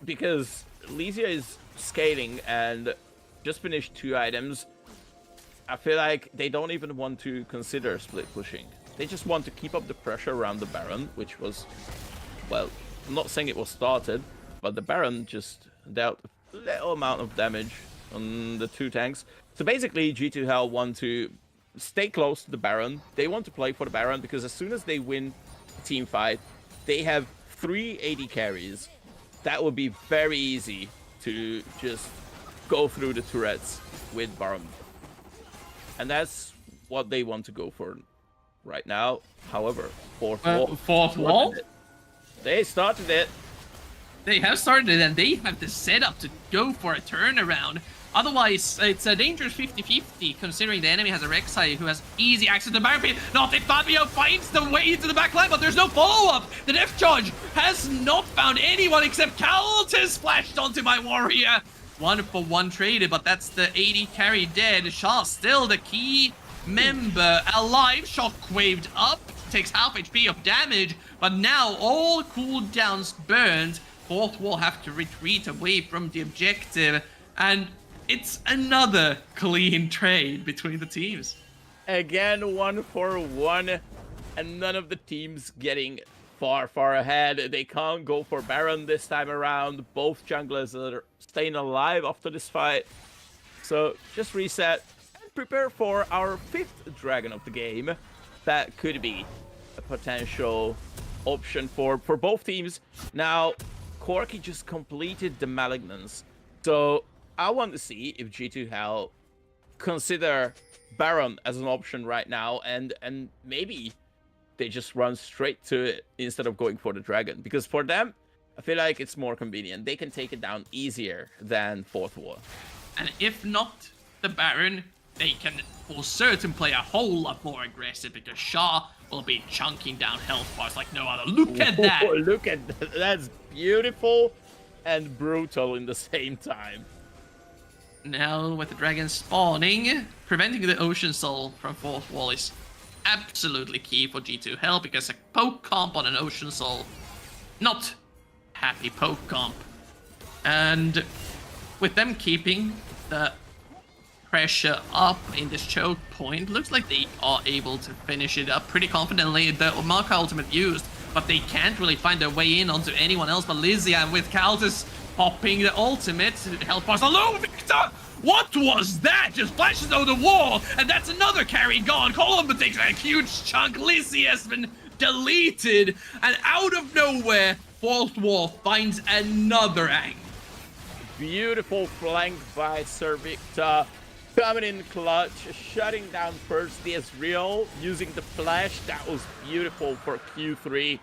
because Lysia is scaling and just finished 2 items, I feel like they don't even want to consider split pushing. They just want to keep up the pressure around the Baron, which was, well, I'm not saying it was started, but the Baron just dealt a little amount of damage on the 2 tanks. So basically, G2 Hell want to stay close to the Baron. They want to play for the Baron because as soon as they win a team fight, they have 3 AD carries. That would be very easy to just go through the turrets with Baron. And that's what they want to go for right now. However, Fourth Wall. Fourth Wall? They started it. They have started it, and they have the setup to go for a turnaround. Otherwise, it's a dangerous 50-50, considering the enemy has a Rek'Sai who has easy access to the battlefield. Not if Fabio finds the way into the backline, but there's no follow-up. The Death Charge has not found anyone except Caltes splashed onto my warrior. 1-for-1 traded, but that's the 80 carry dead. Shah still the key member alive, shockwaved up, takes half HP of damage, but now all cooldowns burned. Fourth wall have to retreat away from the objective, and it's another clean trade between the teams. Again, 1-for-1, and none of the teams getting far ahead. They can't go for Baron this time around. Both junglers are staying alive after this fight. So just reset and prepare for our 5th dragon of the game. That could be a potential option for both teams. Now, Corki just completed the Malignance. So I want to see if G2 Hell consider Baron as an option right now, and maybe they just run straight to it instead of going for the dragon. Because for them, I feel like it's more convenient. They can take it down easier than Fourth Wall. And if not the Baron, they can for certain play a whole lot more aggressive, because Shah will be chunking down health bars like no other. Look at that! Look at that. That's beautiful and brutal in the same time. Now with the dragon spawning, preventing the Ocean Soul from Fourth Wall is absolutely key for G2 Hell, because a poke comp on an Ocean Soul, not happy poke comp. And with them keeping the pressure up in this choke point, looks like they are able to finish it up pretty confidently. The Marka ultimate used, but they can't really find their way in onto anyone else but Lysia, with Caltes popping the ultimate. Health bars. Hello, Victor! What was that? Just flashes over the wall, and that's another carry gone. Columba takes a huge chunk. Lysia has been deleted, and out of nowhere, Fourth Wall finds another angle. Beautiful flank by Sir Victor. Coming in clutch, shutting down first the Ezreal, using the flash. That was beautiful for Q3.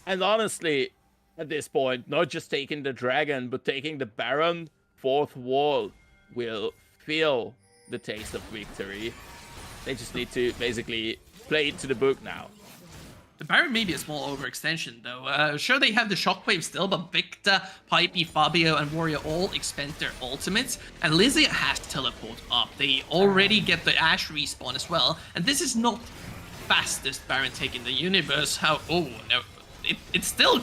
And honestly, at this point, not just taking the dragon, but taking the Baron, Fourth Wall will feel the taste of victory. They just need to basically play it to the book now. The Baron may be a small overextension, though. Sure, they have the Shockwave still, but Victor, Pipey, Fabio, and Warrior all expend their ultimates, and Lysia has to teleport up. They already get the Ashe respawn as well, and this is not fastest Baron take in the universe. Oh, no. It's still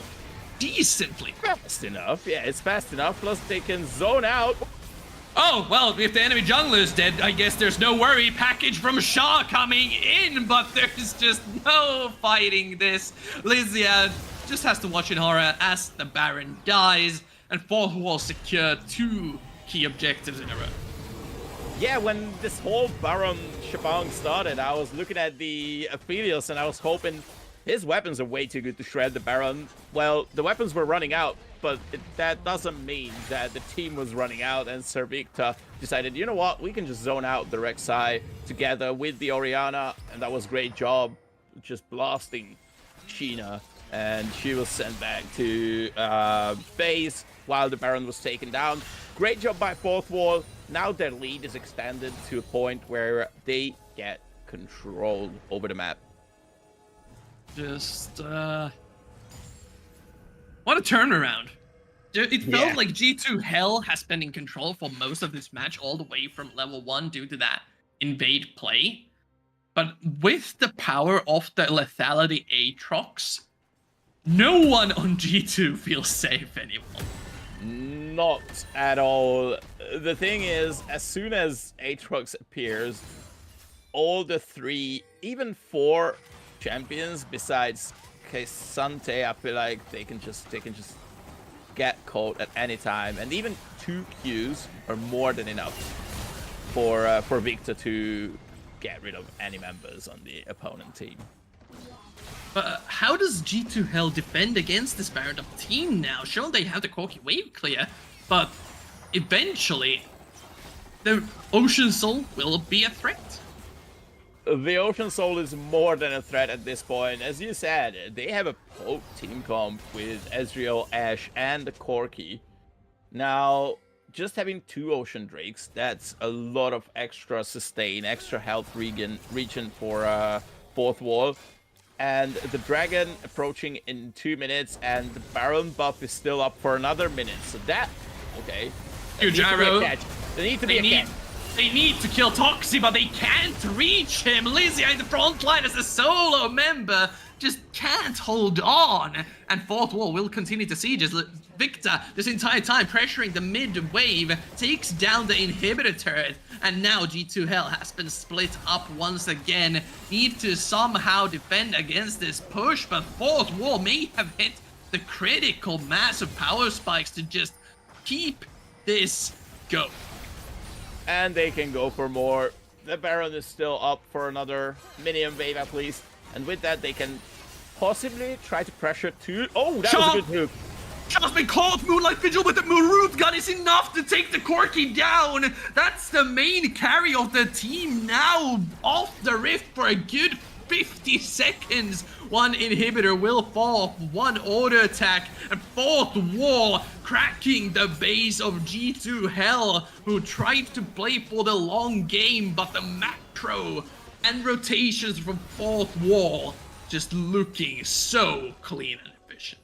decently fast enough. Yeah, it's fast enough. Plus, they can zone out. Oh, well, if the enemy jungler is dead, I guess there's no worry. Package from Shah coming in, but there's just no fighting this. Lysia just has to watch in horror as the Baron dies, and Fourth Wall secure 2 key objectives in a row. Yeah, when this whole Baron shebang started, I was looking at the Aphelios and I was hoping his weapons are way too good to shred the Baron. Well, the weapons were running out, but that doesn't mean that the team was running out, and Sir Victor decided, you know what, we can just zone out the Rek'Sai together with the Orianna, and that was a great job, just blasting Sheena, and she was sent back to base while the Baron was taken down. Great job by Fourth Wall. Now their lead is extended to a point where they get control over the map. Just, what a turnaround. It felt like G2 Hell has been in control for most of this match, all the way from level 1 due to that invade play. But with the power of the lethality Aatrox, no one on G2 feels safe anymore. Not at all. The thing is, as soon as Aatrox appears, all the 3, even 4 champions besides K'Sante, I feel like they can just get caught at any time, and even 2 Qs are more than enough for Victor to get rid of any members on the opponent team. But how does G2 Hell defend against this Baron of team now? Sure, they have the Corki wave clear, but eventually the Ocean Soul will be a threat. The Ocean Soul is more than a threat at this point. As you said, they have a poke team comp with Ezreal, Ashe, and Corki. Now, just having 2 Ocean Drakes, that's a lot of extra sustain, extra health regen for fourth wall. And the Dragon approaching in 2 minutes, and the Baron buff is still up for another minute. So that, okay. You Gyro. There needs to be a catch. They need to kill Toxi, but they can't reach him. Lizia in the front line as a solo member just can't hold on. And fourth wall will continue to siege as Victor, this entire time, pressuring the mid wave, takes down the inhibitor turret. And now G2 Hell has been split up once again. Need to somehow defend against this push, but fourth wall may have hit the critical mass of power spikes to just keep this going. And they can go for more. The Baron is still up for another minion wave at least. And with that, they can possibly try to pressure two. Oh, that was a good hook. Shot's been caught. Moonlight Vigil with the Root gun is enough to take the Corki down. That's the main carry of the team now. Off the rift for a good 50 seconds. One inhibitor will fall off, one auto attack, and fourth wall cracking the base of G2 Hell, who tried to play for the long game, but the macro and rotations from fourth wall just looking so clean and efficient.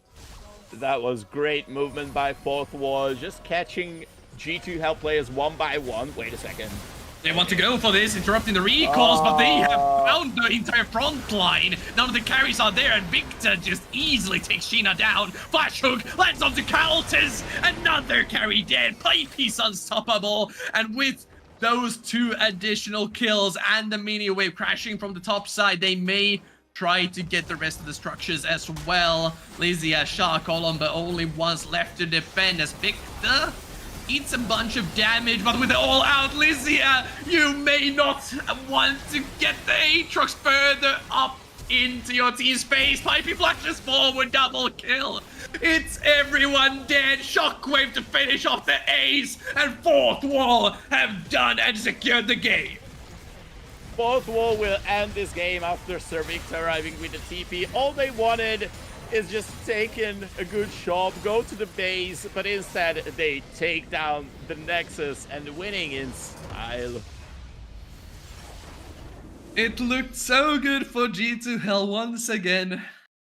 That was great movement by fourth wall, just catching G2 Hell players one by one. Wait a second. They want to go for this, interrupting the recalls, but they have found the entire front line. None of the carries are there, and Victor just easily takes Sheena down. Flash hook lands onto Countess. Another carry dead. Pipe's unstoppable. And with those 2 additional kills and the mini wave crashing from the top side, they may try to get the rest of the structures as well. Lizia, Shah, Columba, only ones left to defend as Victor eats a bunch of damage, but with the all-out Lizia, you may not want to get the Aatrox further up into your team's face. Pipey flashes forward, double kill. It's everyone dead. Shockwave to finish off the ace, and fourth wall have done and secured the game. Fourth wall will end this game after Sir Victor arriving with the TP. All they wanted is just taking a good shot, go to the base, but instead they take down the Nexus and winning in style. It looked so good for G2 Hell once again,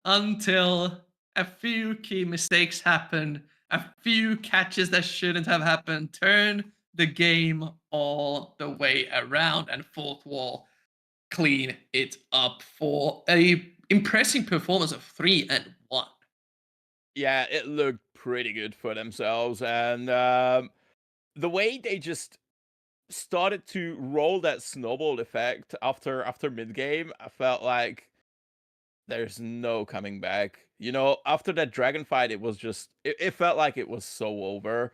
until a few key mistakes happened, a few catches that shouldn't have happened, turn the game all the way around, and fourth wall clean it up for a impressive performance of 3-1. Yeah, it looked pretty good for themselves, and the way they just started to roll that snowball effect after mid game, I felt like there's no coming back. You know, after that dragon fight, it was just it felt like it was so over.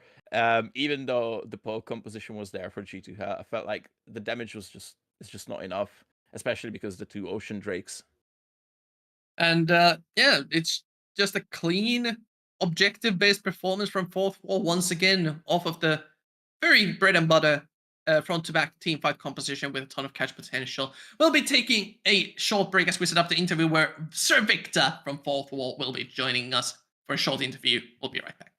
Even though the poke composition was there for G2 Hell, I felt like the damage was just not enough, especially because the 2 Ocean Drakes. And yeah, it's just a clean, objective-based performance from fourth wall once again, off of the very bread and butter front-to-back teamfight composition with a ton of catch potential. We'll be taking a short break as we set up the interview where Sir Victor from fourth wall will be joining us for a short interview. We'll be right back.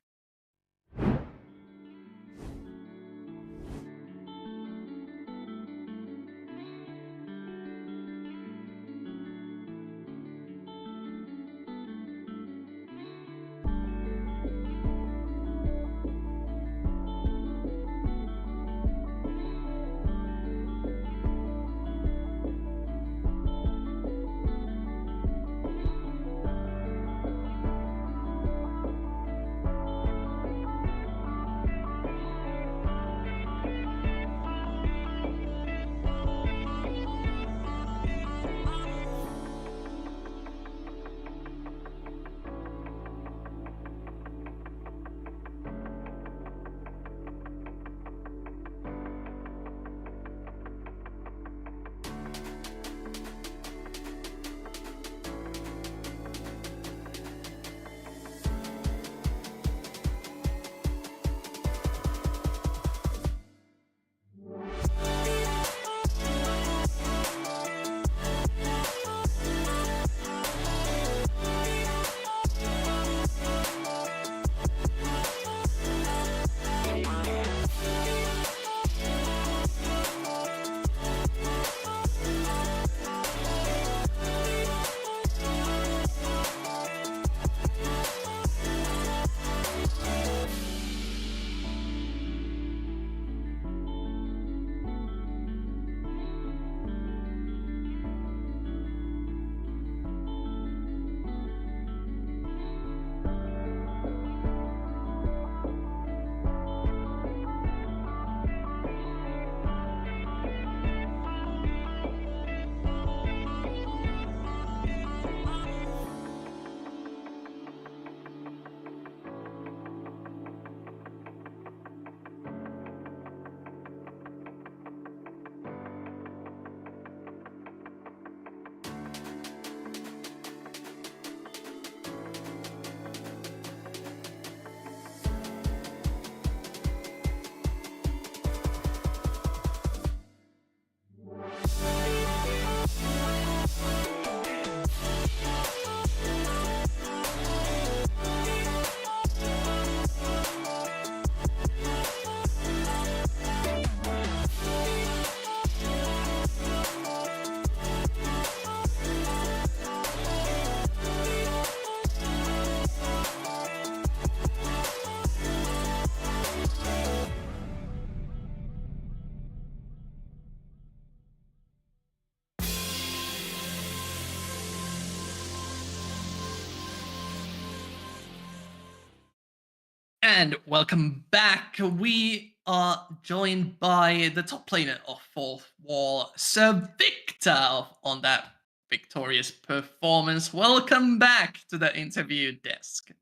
And welcome back. We are joined by the top player of Fourth Wall, Sir Victor, on that victorious performance. Welcome back to the interview desk.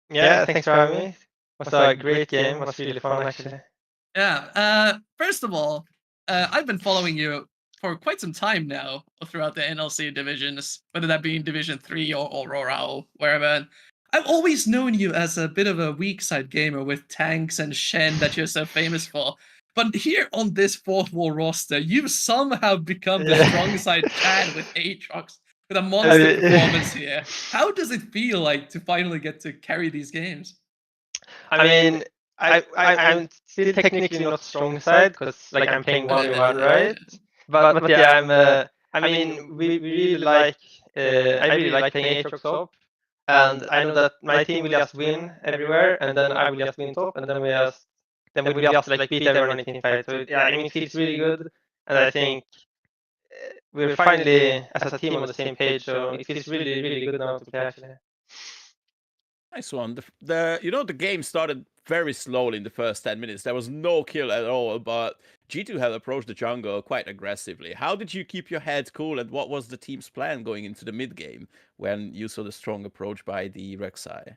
Yeah, thanks for having me. It was a great game. It was really fun, actually. Yeah. First of all, I've been following you for quite some time now throughout the NLC divisions, whether that be in Division 3 or Aurora or wherever. I've always known you as a bit of a weak side gamer with tanks and Shen that you're so famous for. But here on this Fourth Wall roster, you've somehow become the strong side Chad with Aatrox with a monster performance here. How does it feel like to finally get to carry these games? I mean, I'm still technically not strong side because like I'm playing 1v1, right? But yeah, I mean, we really like. I really like playing Aatrox top, and I know that my team will just win everywhere, and then I will just win top, and then we will just like beat everyone in team fight. So yeah, I mean, it feels really good, and I think we're finally as a team on the same page. So it feels really, really good now to play actually. Nice one. The game started very slowly in the first 10 minutes. There was no kill at all, but G2 had approached the jungle quite aggressively. How did you keep your head cool, and what was the team's plan going into the mid game when you saw the strong approach by the Rek'Sai?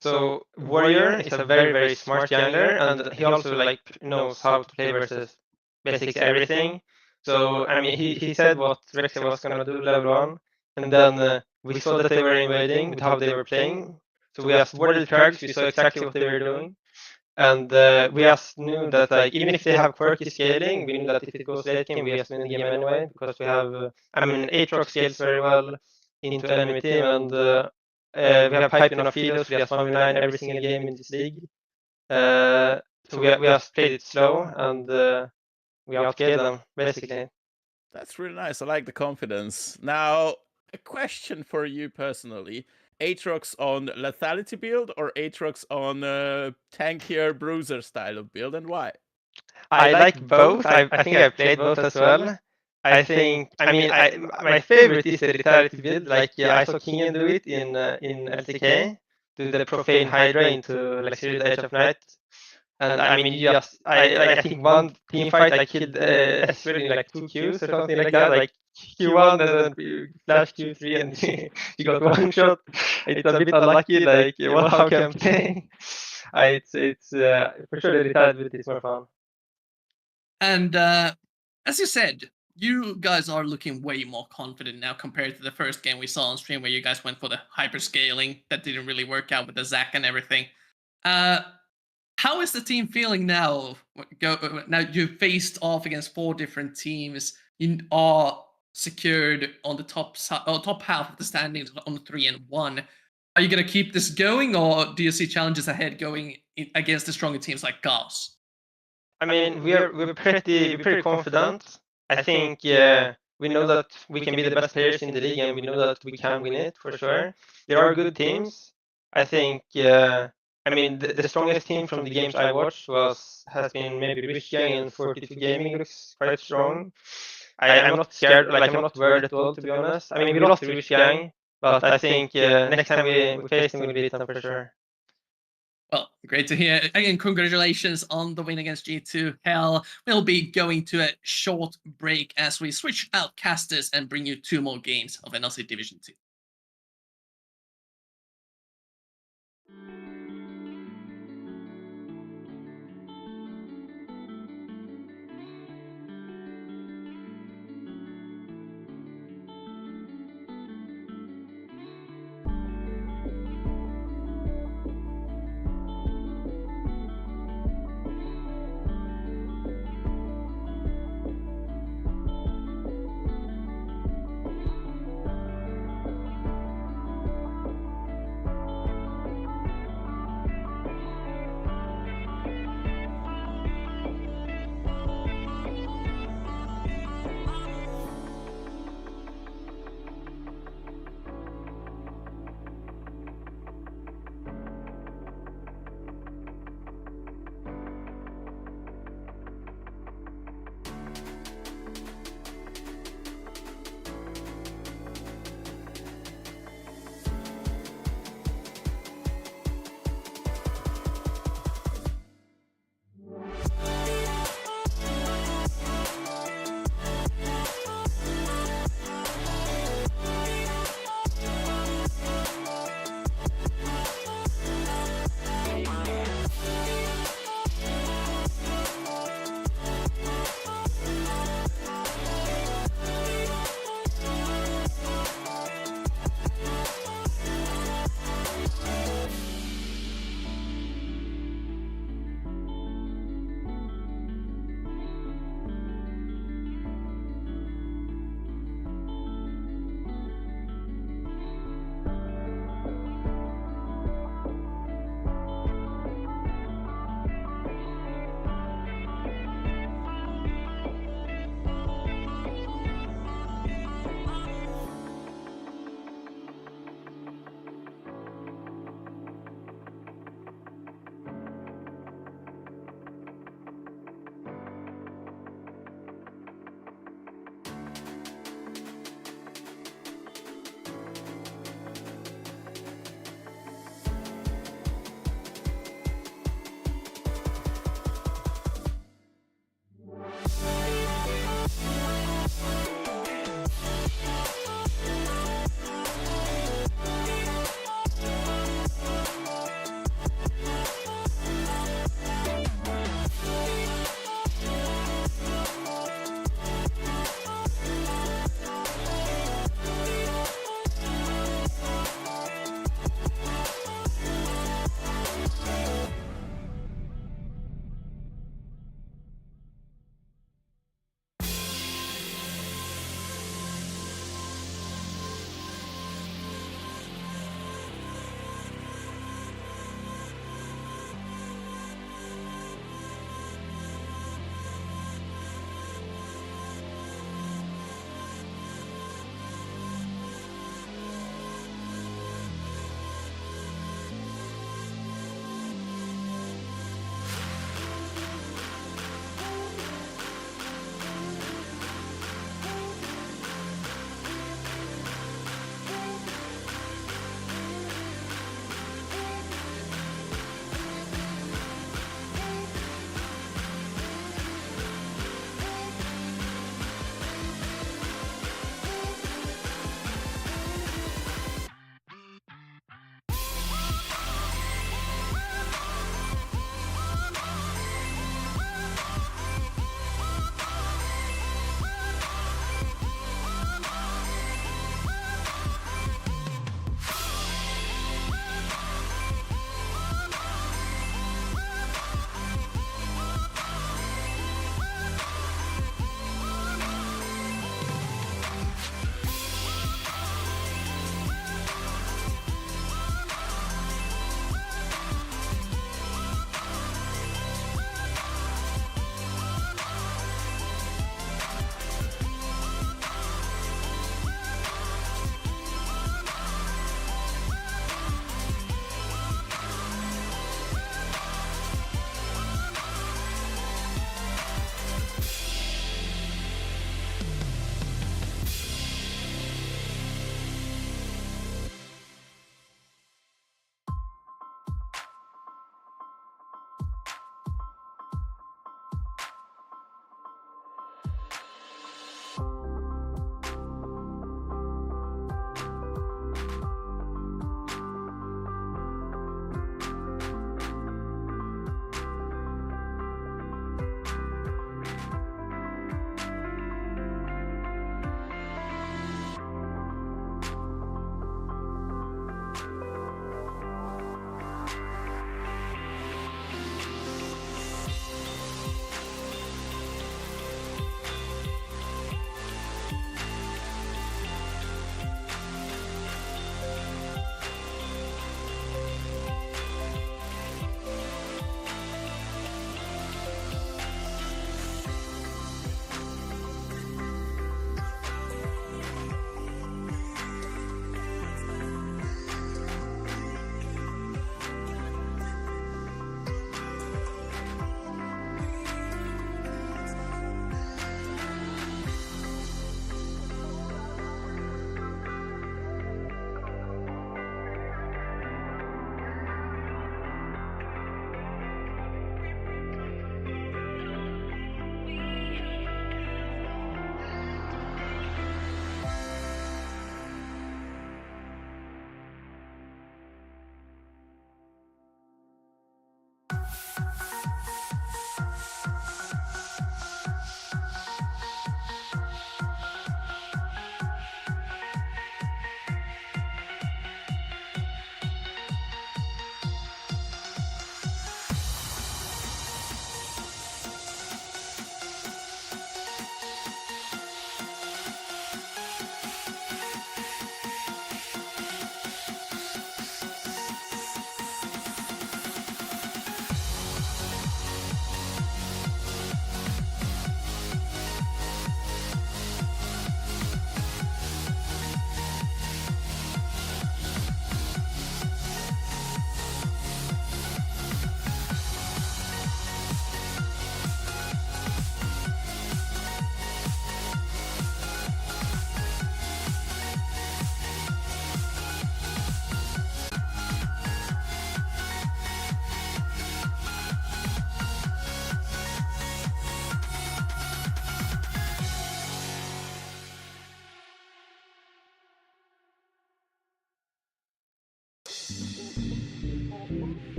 So Warrior is a very, very smart jungler, and he also like knows how to play versus basics everything. So I mean, he said what Rek'Sai was gonna do level 1, and then we saw that they were invading with how they were playing. So we just warded Krugs, we saw exactly what they were doing, and we just knew that like even if they have quirky scaling, we knew that if it goes late game, we just win the game anyway because we have I mean Aatrox scales very well into enemy team, and we have pipe enough healers. We just 1v9 every single game in this league. So we just played it slow and we outscaled them basically. That's really nice. I like the confidence. Now, a question for you personally. Aatrox on lethality build or Aatrox on tankier bruiser style of build, and why? I like both. I think I played both as well. I think I mean my favorite is the lethality build. Like I saw Kingen do it in LTK, do the profane Hydra into like Zero Edge of Night. And I mean, I think one team fight I killed Esper in like 2 Qs or something like that. Like Q1 and then flash Q3 and he got one shot. It's a bit unlucky, like how can I play? It's for sure the retired bit is more fun. And as you said, you guys are looking way more confident now compared to the first game we saw on stream where you guys went for the hyperscaling that didn't really work out with the Zac and everything. How is the team feeling now? Now you faced off against 4 different teams. You are secured on the top half of the standings on 3 and 1. Are you going to keep this going, or do you see challenges ahead going against the stronger teams like Gauss? I mean, we're pretty confident. I think we know that we can be the best players in the league, and we know that we can win it for sure. There are good teams. I think. I mean, the strongest team from the games I watched has been maybe Richgang, and 42 Gaming looks quite strong. I'm not scared, like I'm not worried at all, to be honest. I mean, we lost to Richgang, but I think next time we face them, we'll beat them for sure. Well, great to hear. Again, congratulations on the win against G2. Hell, we'll be going to a short break as we switch out casters and bring you 2 more games of NLC Division 2.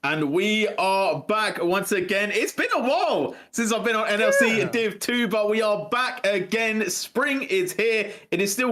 And we are back once again. It's been a while since I've been on NLC Div 2, but we are back again. Spring is here. It is still